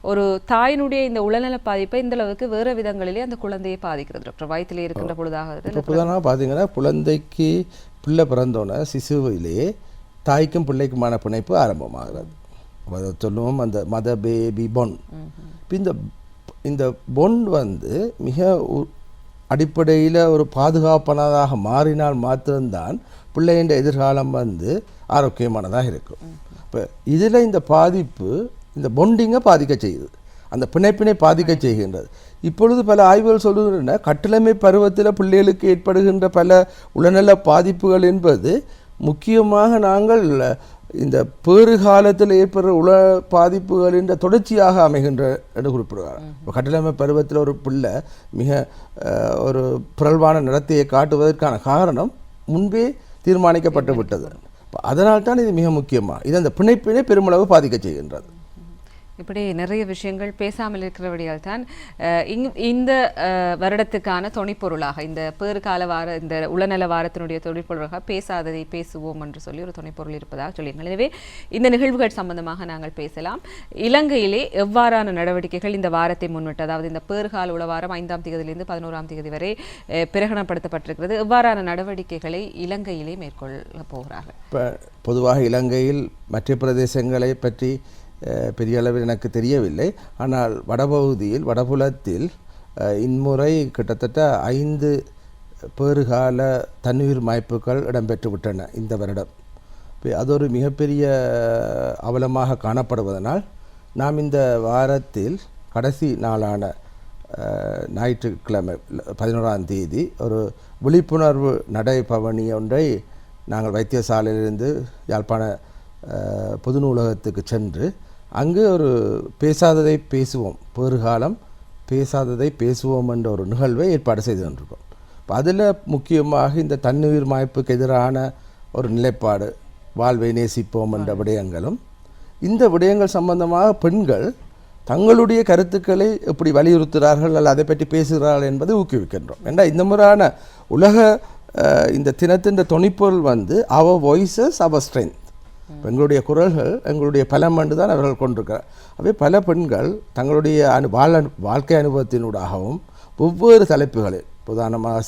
ஒரு தாயினுடைய இந்த உளநல பாதிப்பை இந்த அளவுக்கு வேறு விதங்களிலே அந்த குழந்தையை பாதிக்கிறது டாக்டர், வயிற்றிலே இருக்கின்ற பொழுதாக. இப்போதான் பார்த்தீங்கன்னா, குழந்தைக்கு பிள்ளை பிறந்தோன்னே சிசுவிலேயே தாய்க்கும் பிள்ளைக்குமான பிணைப்பு ஆரம்பமாகிறது. அதை சொல்லுவோம் அந்த மத பேபி பொன். இந்த பொன் மிக அடிப்படையில் ஒரு பாதுகாப்பானதாக மாறினால் மாத்திரம்தான் பிள்ளையின் எதிர்காலம் ஆரோக்கியமானதாக இருக்கும். இப்போ இதில் இந்த பாதிப்பு இந்த பொண்டிங்கை பாதிக்க செய்யுது, அந்த பிணைப்பினை பாதிக்க செய்கின்றது. இப்பொழுது பல ஆய்வுகள் சொல்லுகின்றன, கட்டிலமை பருவத்தில் பிள்ளைகளுக்கு ஏற்படுகின்ற பல உளநல பாதிப்புகள் என்பது முக்கியமாக நாங்கள் இந்த பேறு காலத்தில் ஏற்படுற உள பாதிப்புகளின் தொடர்ச்சியாக அமைகின்ற என்று குறிப்பிடுவார். இப்போ கட்டிலமை பருவத்தில் ஒரு பிள்ளை மிக ஒரு பிறழ்வான நடத்தையை காட்டுவதற்கான காரணம் முன்பே தீர்மானிக்கப்பட்டு விட்டது. அதனால்தான் இது மிக முக்கியமாக இது அந்த பிணைப்பினை பெருமளவு பாதிக்க செய்கின்றது. இப்படி நிறைய விஷயங்கள் பேசாமல் இருக்கிறபடியால் தான் இந்த வருடத்துக்கான துணைப்பொருளாக இந்த பேறுகால வார இந்த உளநல வாரத்தினுடைய துணைப்பொருளாக பேசாததை பேசுவோம் என்று சொல்லி ஒரு துணைப்பொருள் இருப்பதாக சொல்லியிருங்கள். எனவே இந்த நிகழ்வுகள் சம்பந்தமாக நாங்கள் பேசலாம். இலங்கையிலே எவ்வாறான நடவடிக்கைகள் இந்த வாரத்தை முன்னிட்டு, அதாவது இந்த பேறுகால உளவாரம் 5ஆம் தேதியிலிருந்து 11ஆம் தேதி வரை பிரகடனப்படுத்தப்பட்டிருக்கிறது, எவ்வாறான நடவடிக்கைகளை இலங்கையிலே மேற்கொள்ள போகிறார்கள்? இப்போ பொதுவாக இலங்கையில் மற்ற பிரதேசங்களை பற்றி பெரிய அளவில் எனக்கு தெரியவில்லை. ஆனால் வடபகுதியில் வடபுலத்தில் இம்முறை கிட்டத்தட்ட 5 பேறுகால தன்னுயிர் மாய்ப்புகள் இடம்பெற்று விட்டன இந்த வருடம். அது ஒரு மிகப்பெரிய அவலமாக காணப்படுவதனால் நாம் இந்த வாரத்தில் கடைசி நாளான ஞாயிற்றுக்கிழமை 11ஆம் தேதி ஒரு விழிப்புணர்வு நடைபவனி ஒன்றை நாங்கள் வைத்தியசாலையிலிருந்து யாழ்ப்பாண பொது நூலகத்துக்கு சென்று அங்கு ஒரு பேசாததை பேசுவோம், பேறுகாலம் பேசாததை பேசுவோம் என்ற ஒரு நிகழ்வை ஏற்பாடு செய்து கொண்டிருக்கோம். இப்போ அதில் முக்கியமாக இந்த தன்னுயிர் மாய்ப்புக்கு எதிரான ஒரு நிலைப்பாடு, வாழ்வை நேசிப்போம் என்ற விடயங்களும், இந்த விடயங்கள் சம்பந்தமாக பெண்கள் தங்களுடைய கருத்துக்களை எப்படி வலியுறுத்துகிறார்கள் அல்லது அதை பற்றி பேசுகிறார்கள் என்பதை ஊக்குவிக்கின்றோம். ஏன்னா இந்த முறையான உலக இந்த தினத்தின் துணைப்பொருள் அவர் வாய்ஸஸ் அவர் ஸ்ட்ரென்த், எங்களுடைய குரல்கள் எங்களுடைய பலம் என்று தான் அவர்கள் கொண்டிருக்கிறார். அவை பல பெண்கள் தங்களுடைய வாழ்க்கை அனுபவத்தினூடாகவும் ஒவ்வொரு தலைப்புகளில், உதாரணமாக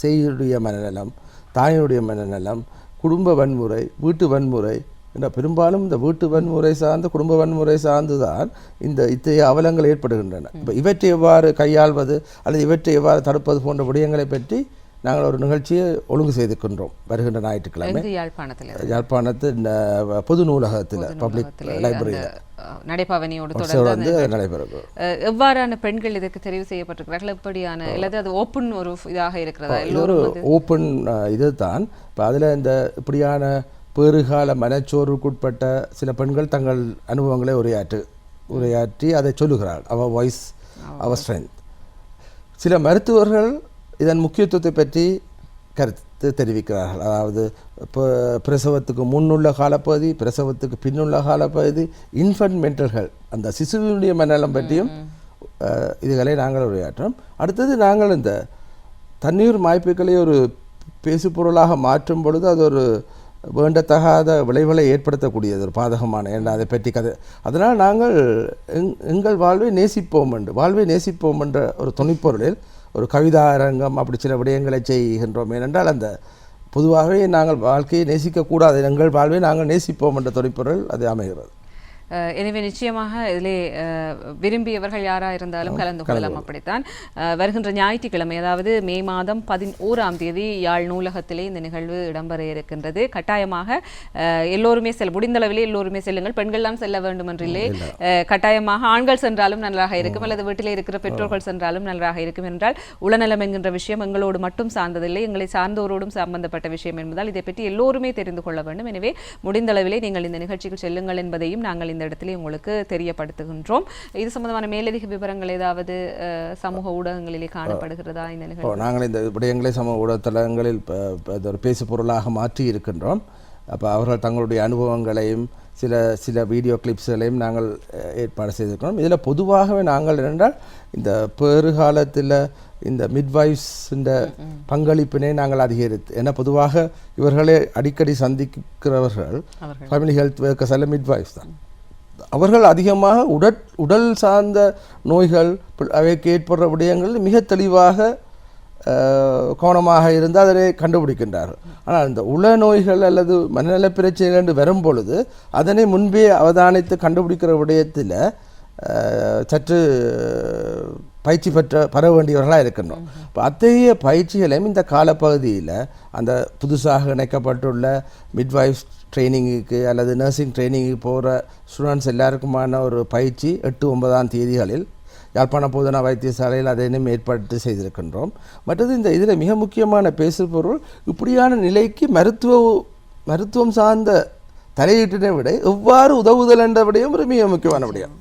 செய்யுடைய மனநலம், தாயினுடைய மனநலம், குடும்ப வன்முறை, வீட்டு வன்முறை என்ற பெரும்பாலும் இந்த வீட்டு வன்முறை சார்ந்து குடும்ப வன்முறை சார்ந்து தான் இத்தகைய அவலங்கள் ஏற்படுகின்றன. இப்போ இவற்றை எவ்வாறு கையாள்வது அல்லது இவற்றை எவ்வாறு தடுப்பது போன்ற விடயங்களை பற்றி நாங்கள் ஒரு நிகழ்ச்சியை ஒழுங்கு செய்திருக்கின்றோம் வருகின்ற ஞாயிற்றுக்கிழமை யாழ்ப்பாணத்து பொது நூலகத்தில் பப்ளிக் லைப்ரரியில் நடைபவனியோடு தொடர்ந்து நடைபெறும். எவ்வாறான பெண்கள் இதற்கு தெரிவு செய்யப்பட்டிருக்கிறார்கள்? எப்படியான அல்லது அது ஓப்பன் ஒரு இதாக இருக்கிறதா? ஒரு ஓப்பன் இது தான். இப்போ அதில் இந்த இப்படியான பேறுகால மனச்சோர்வுக்குட்பட்ட சில பெண்கள் தங்கள் அனுபவங்களை உரையாற்றி அதை சொல்லுகிறார்கள். அவர் வாய்ஸ் அவர் ஸ்ட்ரென்த். சில மருத்துவர்கள் இதன் முக்கியத்துவத்தை பற்றி கருத்து தெரிவிக்கிறார்கள். அதாவது பிரசவத்துக்கு முன்னுள்ள காலப்பகுதி, பிரசவத்துக்கு பின்னுள்ள காலப்பகுதி, இன்ஃபன்ட் மென்டல் ஹெல்த், அந்த சிசுவினுடைய மனநலம் பற்றியும் இதுகளை நாங்கள் உரையாற்றோம். அடுத்தது நாங்கள் இந்த தண்ணீர் மாய்ப்புகளை ஒரு பேசுபொருளாக மாற்றும் பொழுது அது ஒரு வேண்டத்தகாத விளைவுகளை ஏற்படுத்தக்கூடியது, ஒரு பாதகமான அதை பற்றி அதனால் நாங்கள் எங்கள் வாழ்வை நேசிப்போம் என்ற ஒரு துணைப்பொருளில் ஒரு கவிதா அரங்கம் அப்படி சில விடயங்களை செய்கின்றோம். ஏனென்றால் அந்த பொதுவாகவே நாங்கள் வாழ்க்கையை நேசிக்கக்கூடாது, எங்கள் வாழ்வை நாங்கள் நேசிப்போம் என்ற துணைப்பொருள் அது அமைகிறது. எனவே நிச்சயமாக இதிலே விரும்பியவர்கள் யாராக இருந்தாலும் கலந்து கொள்ளலாம். அப்படித்தான் வருகின்ற ஞாயிற்றுக்கிழமை, அதாவது மே மாதம் 11ஆம் தேதி யாழ் நூலகத்திலே இந்த நிகழ்வு இடம்பெற இருக்கின்றது. கட்டாயமாக எல்லோருமே முடிந்தளவிலே எல்லோருமே செல்லுங்கள். பெண்கள்லாம் செல்ல வேண்டும் என்றில்லை, கட்டாயமாக ஆண்கள் சென்றாலும் நன்றாக இருக்கும், அல்லது வீட்டிலே இருக்கிற பெற்றோர்கள் சென்றாலும் நன்றாக இருக்கும். என்றால் உளநலம் என்கின்ற விஷயம் எங்களோடு மட்டும் சார்ந்ததில்லை, எங்களை சார்ந்தோரோடும் சம்பந்தப்பட்ட விஷயம் என்பதால் இதை பற்றி எல்லோருமே தெரிந்து கொள்ள வேண்டும். எனவே முடிந்தளவிலே நீங்கள் இந்த நிகழ்ச்சிக்கு செல்லுங்கள் என்பதையும் நாங்கள் இந்த இடத்திலே உங்களுக்கு தெரியப்படுத்துகின்றோம். இது சம்பந்தமான மேலதிக விவரங்கள் ஏதாவது சமூக ஊடகங்களிலே காணப்படுகிறதா? இந்த நிகழ்ச்சி நாங்கள் இந்த விடயங்களை சமூக ஊடகத்தளங்களில் ஒரு பேசு பொருளாக மாற்றி இருக்கின்றோம். அப்போ அவர்கள் தங்களுடைய அனுபவங்களையும் சில வீடியோ கிளிப்ஸ்களையும் நாங்கள் ஏற்பாடு செய்திருக்கிறோம். இதில் பொதுவாகவே நாங்கள் என்னென்றால் இந்த பேறுகாலத்தில் இந்த மிட்வைஃப்ஸ் இந்த பங்களிப்பினை நாங்கள் அதிகரித்து, ஏன்னா பொதுவாக இவர்களே அடிக்கடி சந்திக்கிறவர்கள் ஃபேமிலி ஹெல்த் ஒர்க்கர்ஸ் அல்ல மிட்வைஃப்ஸ் தான். அவர்கள் அதிகமாக உடல் சார்ந்த நோய்கள் அவைக்கு ஏற்படுற விடயங்கள் மிக தெளிவாக கவனமாக இருந்து அதனை கண்டுபிடிக்கின்றார்கள். ஆனால் இந்த உள நோய்கள் அல்லது மனநல பிரச்சனைகள் என்று வரும் பொழுது அதனை முன்பே அவதானித்து கண்டுபிடிக்கிற விடயத்தில் சற்று பயிற்சி பெற வேண்டியவர்களாக இருக்கணும். இப்போ அத்தகைய பயிற்சிகளையும் இந்த காலப்பகுதியில் அந்த புதுசாக இணைக்கப்பட்டுள்ள மிட்வைஃப் ட்ரைனிங்குக்கு அல்லது நர்சிங் ட்ரைனிங்குக்கு போகிற ஸ்டூடெண்ட்ஸ் எல்லாருக்குமான ஒரு பயிற்சி 8-9ஆம் தேதிகளில் யாழ்ப்பாண போதனா வைத்தியசாலையில் அதனையும் ஏற்பாடு செய்திருக்கின்றோம். மற்றது இதில் மிக முக்கியமான பேசுபொருள் இப்படியான நிலைக்கு மருத்துவம் சார்ந்த தலையீட்டினை விட எவ்வாறு உதவுதல் என்ற விடயம் ஒரு மிக முக்கியமான விடயம்.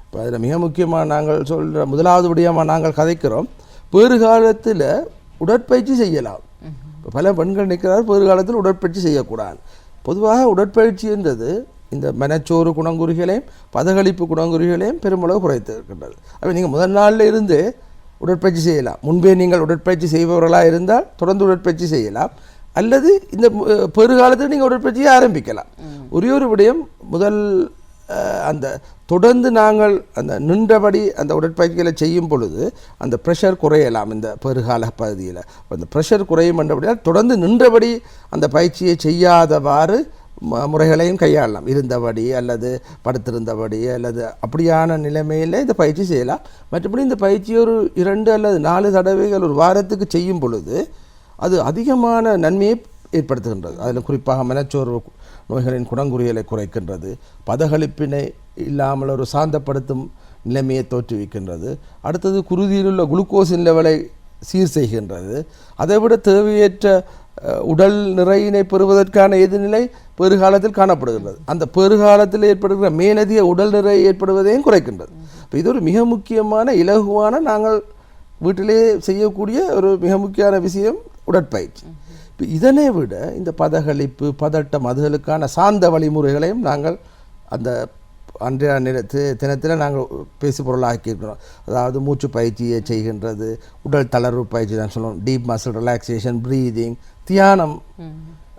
இப்போ அதில் மிக முக்கியமாக நாங்கள் சொல்கிற முதலாவது விடயமாக நாங்கள் கதைக்கிறோம், பேறு காலத்தில் உடற்பயிற்சி செய்யலாம். இப்போ பல பெண்கள் நிற்கிறார் பேறு காலத்தில் உடற்பயிற்சி செய்யக்கூடாது. பொதுவாக உடற்பயிற்சி என்றது இந்த மனச்சோறு குணங்குறிகளையும் பதகளிப்பு குணங்குறிகளையும் பெருமளவு குறைத்து இருக்கின்றது. அப்போ நீங்கள் முதல் நாளில் இருந்து உடற்பயிற்சி செய்யலாம். முன்பே நீங்கள் உடற்பயிற்சி செய்பவர்களாக இருந்தால் தொடர்ந்து உடற்பயிற்சி செய்யலாம், அல்லது இந்த பெருகாலத்தில் நீங்கள் உடற்பயிற்சியை ஆரம்பிக்கலாம். ஒரே ஒரு விடயம், முதல் அந்த தொடர்ந்து நாங்கள் அந்த நின்றபடி அந்த உடற்பயிற்சிகளை செய்யும் பொழுது அந்த ப்ரெஷர் குறையலாம். இந்த பெருகால பகுதியில் அந்த ப்ரெஷர் குறையும் என்றபடியால் தொடர்ந்து நின்றபடி அந்த பயிற்சியை செய்யாதவாறு முறைகளையும் கையாளலாம். இருந்தபடி அல்லது படுத்திருந்தபடி அல்லது அப்படியான நிலைமையில் இந்த பயிற்சி செய்யலாம். மற்றபடி இந்த பயிற்சியை ஒரு 2 அல்லது 4 தடவைகள் ஒரு வாரத்துக்கு செய்யும் பொழுது அது அதிகமான நன்மையை ஏற்படுத்துகின்றது. அதில் குறிப்பாக மனச்சோர்வு நோய்களின் குணங்குறிகளை குறைக்கின்றது, பதகளிப்பினை இல்லாமல் ஒரு சாந்தப்படுத்தும் நிலைமையை தோற்றுவிக்கின்றது. அடுத்தது குருதியில் உள்ள குளுக்கோஸின் லெவலை சீர் செய்கின்றது. அதைவிட தேவையற்ற உடல் நிறையினை பெறுவதற்கான எதிர்நிலை பெருகாலத்தில் காணப்படுகின்றது. அந்த பெருகாலத்தில் ஏற்படுகிற மேலதிக உடல் நிறை ஏற்படுவதையும் குறைக்கின்றது. இப்போ இது ஒரு மிக முக்கியமான இலகுவான நாங்கள் வீட்டிலே செய்யக்கூடிய ஒரு மிக முக்கியமான விஷயம் உடற்பயிற்சி. இப்போ இதனை விட இந்த பதகளிப்பு பதட்டம் அதுகளுக்கான சார்ந்த வழிமுறைகளையும் நாங்கள் அந்த அன்றைய தினத்தில் நாங்கள் பேசு பொருளாக்கியிருக்கிறோம். அதாவது மூச்சு பயிற்சியை செய்கின்றது, உடல் தளர்வு பயிற்சி தான் சொல்லுவோம், டீப் மசில் ரிலாக்ஸேஷன், ப்ரீதிங், தியானம்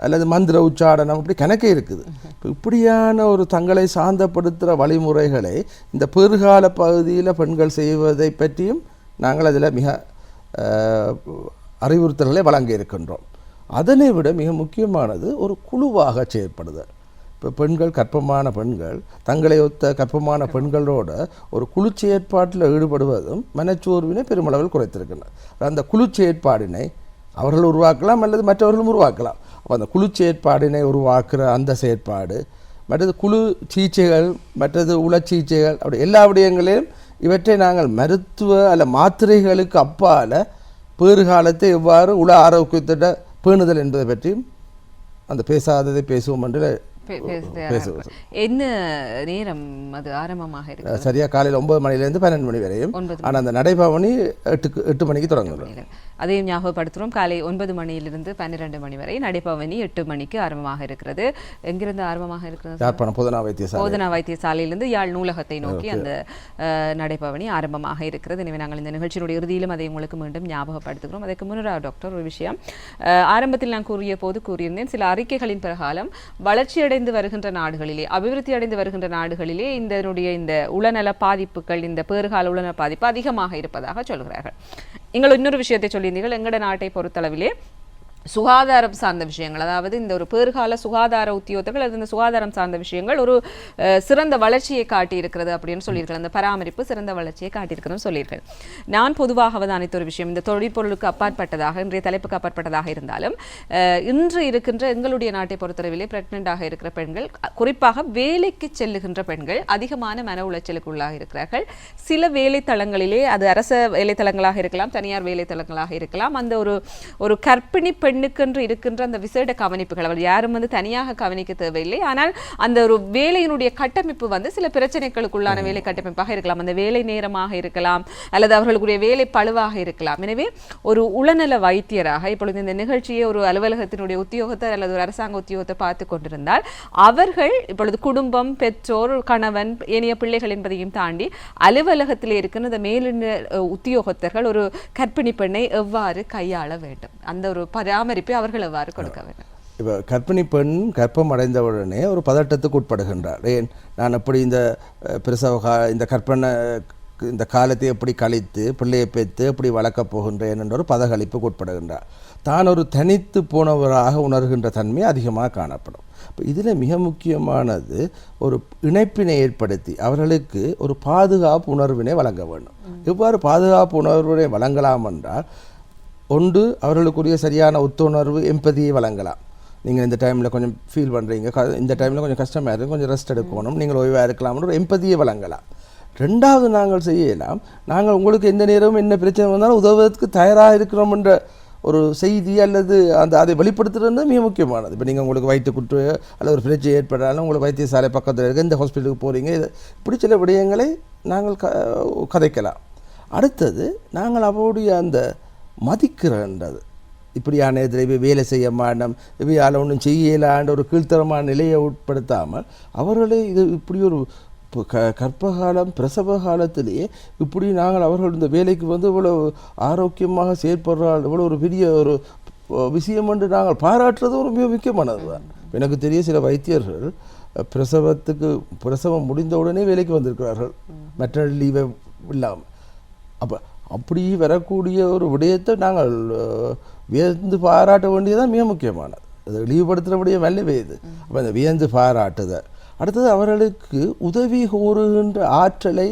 அல்லது மந்திர உச்சாடனம், இப்படி கணக்கே இருக்குது. இப்போ இப்படியான ஒரு தங்களை சாந்தப்படுத்துகிற வழிமுறைகளை இந்த பெருகால பகுதியில் பெண்கள் செய்வதை பற்றியும் நாங்கள் அதில் மிக அறிவுறுத்தல்களை வழங்கி இருக்கின்றோம். அதனை விட மிக முக்கியமானது ஒரு குழுவாக செயற்படுதல். இப்போ பெண்கள், கர்ப்பமான பெண்கள் தங்களை ஒத்த கர்ப்பமான பெண்களோட ஒரு குழு செயற்பாட்டில் ஈடுபடுவதும் மனச்சோர்வினை பெருமளவில் குறைத்திருக்கின்றனர். அந்த குழு செயற்பாடினை அவர்கள் உருவாக்கலாம் அல்லது மற்றவர்களும் உருவாக்கலாம். அப்போ அந்த குழு செயற்பாடினை உருவாக்குற அந்த செயற்பாடு, மற்றது குழு சிகிச்சைகள், மற்றது உளச்சிகிச்சைகள், அப்படி எல்லா விடயங்களையும் இவற்றை நாங்கள் மருத்துவ அல்ல மாத்திரைகளுக்கு அப்பால் பேறுகாலத்தை எவ்வாறு உள ஆரோக்கியத்திட்ட பேணுதல் என்பதை பற்றியும் அந்த பேசாததை பேசுவோம் என்று பேசுவோம். என்ன நேரம் அது ஆரம்பமாக இருக்கு? சரியா காலையில் 9 மணிலேருந்து 12 மணி வரையும். ஆனால் அந்த நடைபவனி 8 மணிக்கு தொடங்குகிறோம். அதையும் ஞாபகப்படுத்துகிறோம். காலை 9 மணியிலிருந்து 12 மணி வரை நடைபவனி 8 மணிக்கு ஆரம்பமாக இருக்கிறது. எங்கிருந்து ஆரம்பமாக இருக்கிறது? யாழ்ப்பாணம் போதனா வைத்தியசாலையிலிருந்து யாழ் நூலகத்தை நோக்கி அந்த நடைபவனி ஆரம்பமாக இருக்கிறது. எனவே நாங்கள் இந்த நிகழ்ச்சியினுடைய இறுதியிலும் அதை உங்களுக்கு மீண்டும் ஞாபகப்படுத்துகிறோம். அதற்கு முன்னர் டாக்டர் ஒரு விஷயம் ஆரம்பத்தில் நான் கூறியிருந்தேன், சில அறிக்கைகளின் பிரகாரம் வளர்ச்சியடைந்து வருகின்ற நாடுகளிலே, அபிவிருத்தி அடைந்து வருகின்ற நாடுகளிலே இந்த உளநல பாதிப்புகள், இந்த பேறுகால உளநல பாதிப்பு அதிகமாக இருப்பதாக சொல்கிறார்கள். நீங்கள் இன்னொரு விஷயத்தை சொல்லியிருந்தீர்கள், எங்கட நாட்டை பொறுத்தளவிலே சுகாதாரம் சார்ந்த விஷயங்கள், அதாவது இந்த ஒரு பேறுகால சுகாதார உத்தியோகத்தர்கள் அது இந்த சுகாதாரம் சார்ந்த விஷயங்கள் ஒரு சிறந்த வளர்ச்சியை காட்டியிருக்கிறது அப்படின்னு சொல்லியிருக்கள். அந்த பராமரிப்பு சிறந்த வளர்ச்சியை காட்டியிருக்கிறதுன்னு சொல்லியிருக்கள். நான் பொதுவாக அவதானித்த ஒரு விஷயம், இந்த தொழிற்பொருளுக்கு அப்பாற்பட்டதாக, இன்றைய தலைப்புக்கு அப்பாற்பட்டதாக இருந்தாலும் இன்று இருக்கின்ற எங்களுடைய நாட்டை பொறுத்தளவிலே பிரெக்னென்டாக இருக்கிற பெண்கள், குறிப்பாக வேலைக்கு செல்லுகின்ற பெண்கள் அதிகமான மன உளைச்சலுக்கு உள்ளாக இருக்கிறார்கள். சில வேலைத்தளங்களிலே, அது அரச வேலைத்தளங்களாக இருக்கலாம், தனியார் வேலைத்தளங்களாக இருக்கலாம், அந்த ஒரு கர்ப்பிணி பெண்ணுக்கென்று இருக்கின்ற அந்த விசேட கவனிப்புகள் அவர் யாரும் தனியாக கவனிக்க தேவையில்லை. ஆனால் அந்த ஒரு வேலையினுடைய கட்டமைப்பு சில பிரச்சனைகளுக்குள்ளான வேலை கட்டமைப்பாக இருக்கலாம், அந்த வேலை நேரமாக இருக்கலாம், அல்லது அவர்களுடைய வேலை பளுவாக இருக்கலாம். எனவே ஒரு உளநல வைத்தியராக இப்பொழுது இந்த நிகழ்ச்சியை ஒரு அலுவலகத்தினுடைய உத்தியோகத்தை அல்லது ஒரு அரசாங்க உத்தியோகத்தை பார்த்து கொண்டிருந்தால் அவர்கள் இப்பொழுது குடும்பம், பெற்றோர், கணவன், ஏனைய பிள்ளைகள் என்பதையும் தாண்டி அலுவலகத்தில் இருக்கின்ற இந்த மேலின உத்தியோகத்தர்கள் ஒரு கர்ப்பிணி பெண்ணை எவ்வாறு கையாள வேண்டும், அந்த ஒரு பராமரிப்பை அவர்கள் எவ்வாறு கொடுக்க வேண்டும்? இப்போ கர்ப்பிணி பெண் கர்ப்பம் அடைந்தவுடனே ஒரு பதட்டத்துக்கு உட்படுகின்றார். ஏன் நான் எப்படி இந்த பிரசவ இந்த கற்பனை இந்த காலத்தை எப்படி கழித்து பிள்ளையை பெற்று எப்படி வளர்க்கப் போகின்றேன் என்ற ஒரு பதகளிப்புக்கு உட்படுகின்றார். தான் ஒரு தனித்து போனவராக உணர்கின்ற தன்மை அதிகமாக காணப்படும். இப்போ இதில் மிக முக்கியமானது ஒரு இணைப்பினை ஏற்படுத்தி அவர்களுக்கு ஒரு பாதுகாப்பு உணர்வினை வழங்க வேண்டும். எவ்வாறு பாதுகாப்பு உணர்வினை வழங்கலாம் என்றால், ஒன்று அவர்களுக்குரிய சரியான ஒத்துணர்வு, எம்பதியை வழங்கலாம். நீங்கள் இந்த டைமில் கொஞ்சம் ஃபீல் பண்ணுறீங்க, இந்த டைமில் கொஞ்சம் கஷ்டமாக இருக்குது, கொஞ்சம் ரெஸ்ட் எடுக்கணும், நீங்கள் ஓய்வாக இருக்கலாம்னு ஒரு எம்பதியை வழங்கலாம். ரெண்டாவது நாங்கள் செய்யலாம், நாங்கள் உங்களுக்கு எந்த நேரமும் என்ன பிரச்சனை வந்தாலும் உதவுவதற்கு தயாராக இருக்கிறோம் என்ற ஒரு செய்தி அல்லது அதை வெளிப்படுத்துறது மிக முக்கியமானது. இப்போ நீங்கள் உங்களுக்கு வயிற்றுக்குற்று அல்லது ஒரு பிரச்சனை ஏற்பட்டாலும் உங்களுக்கு வைத்தியசாலை பக்கத்தில் இருக்க இந்த ஹாஸ்பிட்டலுக்கு போகிறீங்க, இப்படி சில விடயங்களை நாங்கள் கதைக்கலாம். அடுத்தது நாங்கள் அவருடைய அந்த மதிக்கிறன்றது, இப்படியான இதில் இவை வேலை செய்ய மாட்டோம், இவையால் ஒன்றும் செய்யலான்ற ஒரு கீழ்த்தரமான நிலையை உட்படுத்தாமல் அவர்களே இது இப்படி ஒரு கர்ப்பகாலம் பிரசவ காலத்திலேயே இப்படி நாங்கள் அவர்கள் இந்த வேலைக்கு வந்து இவ்வளோ ஆரோக்கியமாக செயற்படுறாள், இவ்வளோ ஒரு பெரிய ஒரு விஷயம் என்று நாங்கள் பாராட்டுறது ஒரு மிக முக்கியமானது தான். எனக்கு தெரிய சில வைத்தியர்கள் பிரசவம் முடிந்த உடனே வேலைக்கு வந்திருக்கிறார்கள், மெட்டர்னல் லீவை இல்லாமல். அப்படி வரக்கூடிய ஒரு விடயத்தை நாங்கள் வியந்து பாராட்ட வேண்டியதான் மிக முக்கியமானது. அது இழிவுபடுத்துகிற விடயம் அல்லவே இது. அப்போ அந்த வியந்து பாராட்டுதல். அடுத்தது அவர்களுக்கு உதவி கோருகின்ற ஆற்றலை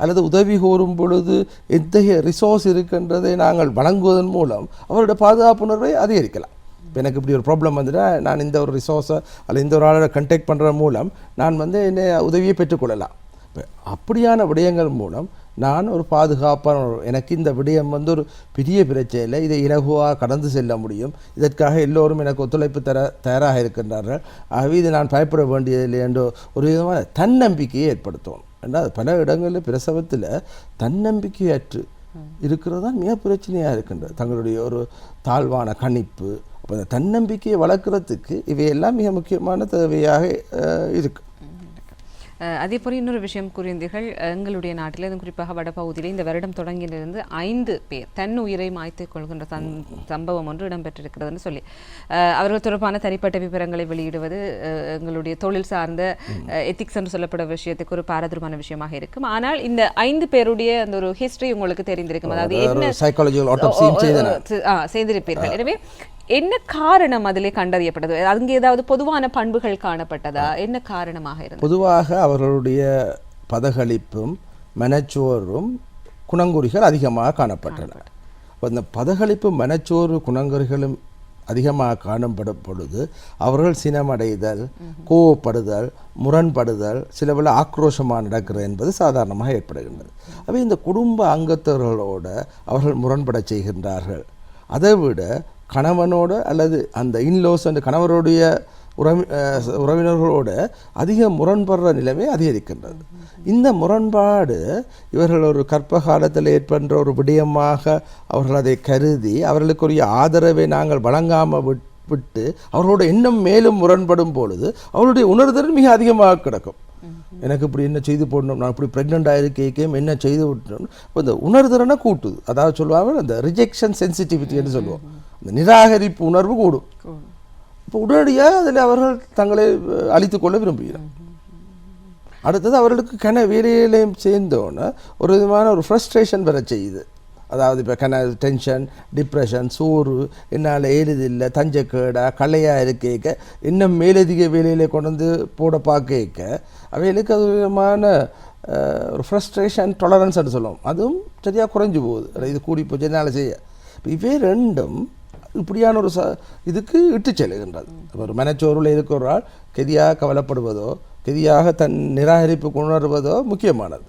அல்லது உதவி கோரும் பொழுது எத்தகைய ரிசோர்ஸ் இருக்கின்றதை நாங்கள் வழங்குவதன் மூலம் அவருடைய பாதுகாப்புணர்வை அதிகரிக்கலாம். இப்போ எனக்கு இப்படி ஒரு ப்ராப்ளம் வந்துட்டா நான் இந்த ஒரு ரிசோர்ஸை அல்லது இந்த ஒரு ஆளை கண்டெக்ட் பண்ணுற மூலம் நான் வந்து என்ன உதவியை பெற்றுக்கொள்ளலாம். இப்போ அப்படியான விடயங்கள் மூலம் நான் ஒரு பாதுகாப்பான எனக்கு இந்த விடயம் வந்து ஒரு பெரிய பிரச்சனை இல்லை, இதை இலகுவாக கடந்து செல்ல முடியும், இதற்காக எல்லோரும் எனக்கு ஒத்துழைப்பு தயாராக இருக்கின்றார்கள், ஆகவே இதை நான் பயப்பட வேண்டியதில்லை என்ற ஒரு விதமான தன்னம்பிக்கையை ஏற்படுத்தும். ஏன்னா பல இடங்களில் பிரசவத்தில் தன்னம்பிக்கையற்று இருக்கிறது தான் மிக பிரச்சனையாக இருக்கின்றது. தங்களுடைய ஒரு தாழ்வான கணிப்பு. அப்போ அந்த தன்னம்பிக்கையை வளர்க்குறதுக்கு இவையெல்லாம் மிக முக்கியமான தேவையாக இருக்குது. அதே போல் இன்னொரு விஷயம் கூறியிருந்தீர்கள், எங்களுடைய நாட்டில் அதுவும் குறிப்பாக வடபகுதியில் இந்த வருடம் தொடங்கியிலிருந்து 5 பேர் தன் உயிரை மாய்த்து கொள்கின்ற சம்பவம் ஒன்று இடம்பெற்றிருக்கிறதுன்னு சொல்லி அவர்கள் தொடர்பான தனிப்பட்ட விவரங்களை வெளியிடுவது எங்களுடைய தொழில் சார்ந்த எத்திக்ஸ் என்று சொல்லப்படும் விஷயத்துக்கு ஒரு பாரதூரமான விஷயமாக இருக்கும். ஆனால் இந்த 5 பேருடைய அந்த ஒரு ஹிஸ்டரி உங்களுக்கு தெரிந்திருக்கும், அதாவது என்ன செய்திருப்பீர்கள். எனவே என்ன காரணம் அதிலே கண்டறியப்பட்டது? அங்கே ஏதாவது பொதுவான பண்புகள் காணப்பட்டதா? என்ன காரணமாக இருந்தது? பொதுவாக அவர்களுடைய பதகளிப்பும் மனச்சோர்வும் குணங்குறிகள் அதிகமாக காணப்பட்டன. அந்த பதகளிப்பு மனச்சோர்வு குணங்குறிகளும் அதிகமாக காணப்படும் பொழுது அவர்கள் சினமடைதல், கோவப்படுதல், முரண்படுதல், சிலவில் ஆக்ரோஷமாக நடக்கிறது என்பது சாதாரணமாக ஏற்படுகின்றது. அவை இந்த குடும்ப அங்கத்தவர்களோட அவர்கள் முரண்பட செய்கின்றார்கள். அதை விட கணவனோடு அல்லது அந்த இன்லோஸ் அந்த கணவருடைய உறவினர்களோடு அதிக முரண்படுற நிலைமை அதிகரிக்கின்றது. இந்த முரண்பாடு இவர்கள் ஒரு கற்ப காலத்தில் ஏற்படுற ஒரு விடயமாக அவர்கள் அதை கருதி அவர்களுக்குரிய ஆதரவை நாங்கள் வழங்காமல் விட்டு அவர்களோட இன்னும் மேலும் முரண்படும் பொழுது அவருடைய உணர்தல் மிக அதிகமாக கிடக்கும். எனக்கு இப்படி என்ன செய்து போடணும், நான் இப்படி ப்ரெக்னென்ட் ஆகிருக்கேன், என்ன செய்து விட்டணும். இப்போ இந்த உணர்திறனை கூட்டுது. அதாவது சொல்லுவாங்க அந்த ரிஜெக்ஷன் சென்சிட்டிவிட்டின்னு சொல்லுவோம், இந்த நிராகரிப்பு உணர்வு கூடும். இப்போ உடனடியாக அதில் அவர்கள் தங்களை அழித்துக்கொள்ள விரும்புகிறார். அடுத்தது அவர்களுக்கு வேலையிலையும் சேர்ந்தோன்னு ஒரு விதமான ஒரு ஃப்ரஸ்ட்ரேஷன் வர செய்யுது. அதாவது இப்போ டென்ஷன், டிப்ரெஷன், சோறு, என்னால் ஏழுதில்லை, தஞ்சக்கேடா, கலையாக இருக்க, இன்னும் மேலதிக வேலையில் கொண்டு வந்து போட பார்க்க அவைகளுக்கு அது விதமான ஒரு ஃப்ரஸ்ட்ரேஷன் டொலரன்ஸ்ன்னு சொல்லுவோம், அதுவும் சரியாக குறைஞ்சி போகுது. இது கூடி போச்சு என்னால் செய்ய. இப்போ இவை ரெண்டும் இப்படியான ஒரு இதுக்கு இட்டு செல்கின்றது. ஒரு மனச்சோர்வில் இருக்கிறால் கெதியாக கவலைப்படுவதோ கெதியாக தன் நிராகரிப்பு உணர்வதோ முக்கியமானது.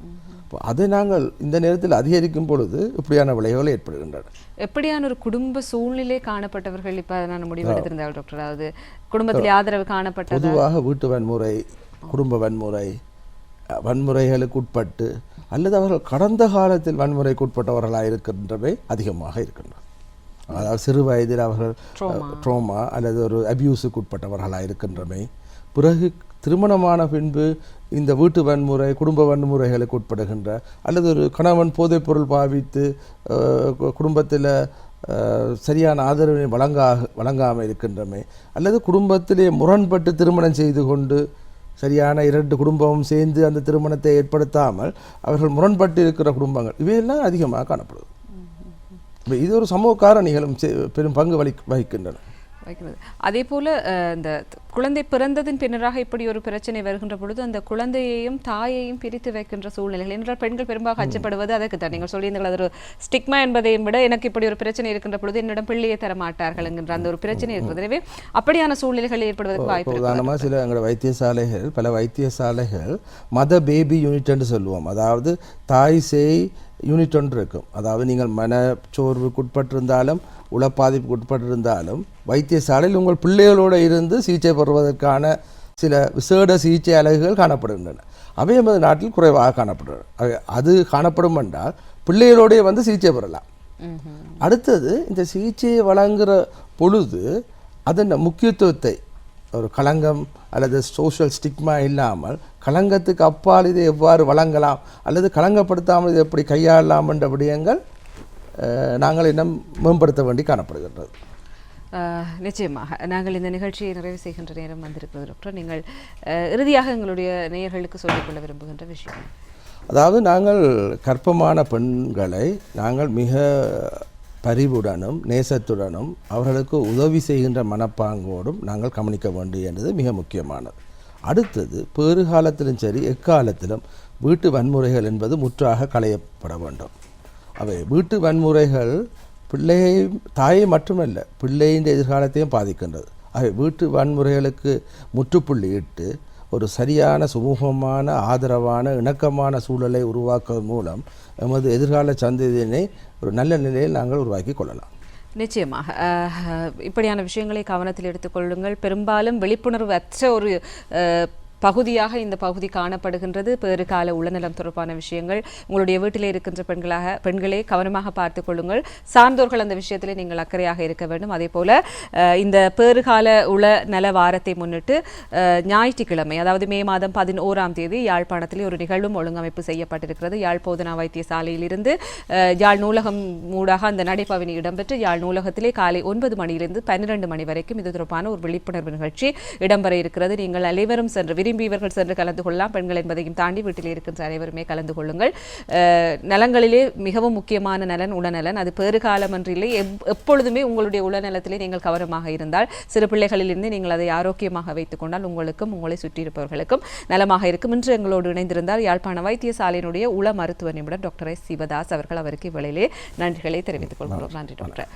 அதை நாங்கள் இந்த நேரத்தில் அதிகரிக்கும் பொழுது இப்படியான விளைவுகள் ஏற்படுகின்றன. எப்படியான ஒரு குடும்ப சூழ்நிலை காணப்பட்டவர்கள் இப்போ நான் முடிவெடுத்திருந்தார்கள் டாக்டர்? அதாவது குடும்பத்தில் ஆதரவு காணப்பட்டது. பொதுவாக வீட்டு வன்முறை, குடும்ப வன்முறை, வன்முறைகளுக்கு உட்பட்டு அல்லது அவர்கள் கடந்த காலத்தில் வன்முறைக்கு உட்பட்டவர்களாக இருக்கின்றவை அதிகமாக இருக்கின்றன. அதாவது சிறு வயதில் அவர்கள் ட்ரோமா அல்லது ஒரு அபியூஸுக்கு உட்பட்டவர்களாக இருக்கின்றமை, பிறகு திருமணமான பின்பு இந்த வீட்டு வன்முறை, குடும்ப வன்முறைகளுக்கு உட்படுகின்ற அல்லது ஒரு கணவன் போதைப்பொருள் பாவித்து குடும்பத்தில் சரியான ஆதரவினை வழங்காமல் இருக்கின்றமை, அல்லது குடும்பத்திலே முரண்பட்டு திருமணம் செய்து கொண்டு சரியான 2 குடும்பமும் சேர்ந்து அந்த திருமணத்தை ஏற்படுத்தாமல் அவர்கள் முரண்பட்டு இருக்கிற குடும்பங்கள் இவையெல்லாம் அதிகமாக காணப்படுது. இது ஒரு சமூக காரணிகளும் பெரும் பங்கு வகிக்கின்றன. அதே போல இந்த குழந்தை பிறந்ததின் பின்னராக இப்படி ஒரு பிரச்சனை வருகின்ற பொழுது அந்த குழந்தையையும் தாயையும் பிரித்து வைக்கின்ற சூழ்நிலைகள் என்றால் பெண்கள் பெரும்பாக அச்சப்படுவது அதற்கு தான். நீங்கள் சொல்லியிருந்தீர்கள் அது ஒரு ஸ்டிக்மா என்பதையும் விட எனக்கு இப்படி ஒரு பிரச்சனை இருக்கின்ற பொழுது என்னிடம் பிள்ளையை தர மாட்டார்கள் என்கின்ற அந்த ஒரு பிரச்சனை இருக்கிறது. எனவே அப்படியான சூழ்நிலைகள் ஏற்படுவதற்கு வாய்ப்பு. உதாரணமாக சில எங்களோட வைத்தியசாலைகள், பல வைத்தியசாலைகள் மத பேபி யூனிட்னு சொல்லுவோம். அதாவது தாய் சேய் யூனிட் ஒன்று இருக்கும். அதாவது நீங்கள் மனச்சோர்வுக்கு உட்பட்டிருந்தாலும் உளப்பாதிப்புக்கு உட்பட்டிருந்தாலும் வைத்தியசாலையில் உங்கள் பிள்ளைகளோடு இருந்து சிகிச்சை பெறுவதற்கான சில விசேட சிகிச்சை அலகுகள் காணப்படுகின்றன. அவை நமது நாட்டில் குறைவாக காணப்படுகின்றன. அது காணப்படும் என்றால் பிள்ளைகளோடைய வந்து சிகிச்சை பெறலாம். அடுத்தது இந்த சிகிச்சையை வழங்குகிற பொழுது அதன் முக்கியத்துவத்தை ஒரு களங்கம் அல்லது சோஷியல் ஸ்டிக்மா இல்லாமல் களங்கத்துக்கு அப்பால் இதை எவ்வாறு வழங்கலாம் அல்லது களங்கப்படுத்தாமல் இதை எப்படி கையாளலாம் என்ற விடயங்கள் நாங்கள் இன்னும் மேம்படுத்த வேண்டி காணப்படுகின்றது. நிச்சயமாக நாங்கள் இந்த நிகழ்ச்சியை நிறைவு செய்கின்ற நேரம் வந்திருக்கிறது டாக்டர். நீங்கள் இறுதியாக எங்களுடைய நேயர்களுக்கு சொல்லிக்கொள்ள விரும்புகின்ற விஷயம். அதாவது நாங்கள் கர்ப்பமான பெண்களை நாங்கள் மிக பரிவுடனும் நேசத்துடனும் அவர்களுக்கு உதவி செய்கின்ற மனப்பாங்கோடும் நாங்கள் கவனிக்க வேண்டியது மிக முக்கியமானது. அடுத்தது பேறு காலத்திலும் சரி எக்காலத்திலும் வீட்டு வன்முறைகள் என்பது முற்றாக களையப்பட வேண்டும். அவை வீட்டு வன்முறைகள் பிள்ளையை தாயை மட்டுமல்ல பிள்ளையின் எதிர்காலத்தையும் பாதிக்கின்றது. அவை வீட்டு வன்முறைகளுக்கு முற்றுப்புள்ளி இட்டு ஒரு சரியான சுமூகமான ஆதரவான இணக்கமான சூழலை உருவாக்குவதன் மூலம் எமது எதிர்கால சந்ததியினை ஒரு நல்ல நிலையில் நாங்கள் உருவாக்கி கொள்ளலாம். நிச்சயமாக இப்படியான விஷயங்களை கவனத்தில் எடுத்துக்கொள்ளுங்கள். பெரும்பாலும் விழிப்புணர்வு அற்ற ஒரு பகுதியாக இந்த பகுதி காணப்படுகின்றது. பேறு கால உளநலம் தொடர்பான விஷயங்கள் உங்களுடைய வீட்டிலே இருக்கின்ற பெண்களே கவனமாக பார்த்து கொள்ளுங்கள். சார்ந்தோர்கள் அந்த விஷயத்திலே நீங்கள் அக்கறையாக இருக்க வேண்டும். அதே போல இந்த பேறுகால உள நல வாரத்தை முன்னிட்டு ஞாயிற்றுக்கிழமை அதாவது மே மாதம் 11ஆம் தேதி யாழ்ப்பாணத்திலே ஒரு நிகழ்வும் ஒழுங்கமைப்பு செய்யப்பட்டிருக்கிறது. யாழ் போதனா வைத்தியசாலையிலிருந்து யாழ் நூலகம் ஊடாக அந்த நடைபவனி இடம்பெற்று யாழ் நூலகத்திலே காலை 9 மணியிலிருந்து 12 மணி வரைக்கும் இது தொடர்பான ஒரு விழிப்புணர்வு நிகழ்ச்சி இடம்பெற இருக்கிறது. நீங்கள் அனைவரும் சென்று விரும்பியவர்கள் சென்று கலந்து கொள்ளலாம். பெண்கள் என்பதையும் தாண்டி வீட்டில் இருக்கின்ற அனைவருமே கலந்து கொள்ளுங்கள். நலங்களிலே மிகவும் முக்கியமான நலன் உடல்நலன். அது பேறுகாலம் என்றில்லை, எப்பொழுதுமே உங்களுடைய உடல்நலத்திலே நீங்கள் கவனமாக இருந்தால் சிறு பிள்ளைகளிலிருந்து நீங்கள் அதை ஆரோக்கியமாக வைத்துக் கொண்டால் உங்களுக்கும் உங்களை சுற்றியிருப்பவர்களுக்கும் நலமாக இருக்கும். இன்று எங்களோடு இணைந்திருந்தார் யாழ்ப்பாண வைத்தியசாலையினுடைய உள மருத்துவ நிபுணர் டாக்டர் எஸ் சிவதாஸ் அவர்கள். அவருக்கு இவ்வளையிலே நன்றிகளை தெரிவித்துக் கொள்கிறோம். நன்றி டாக்டர்.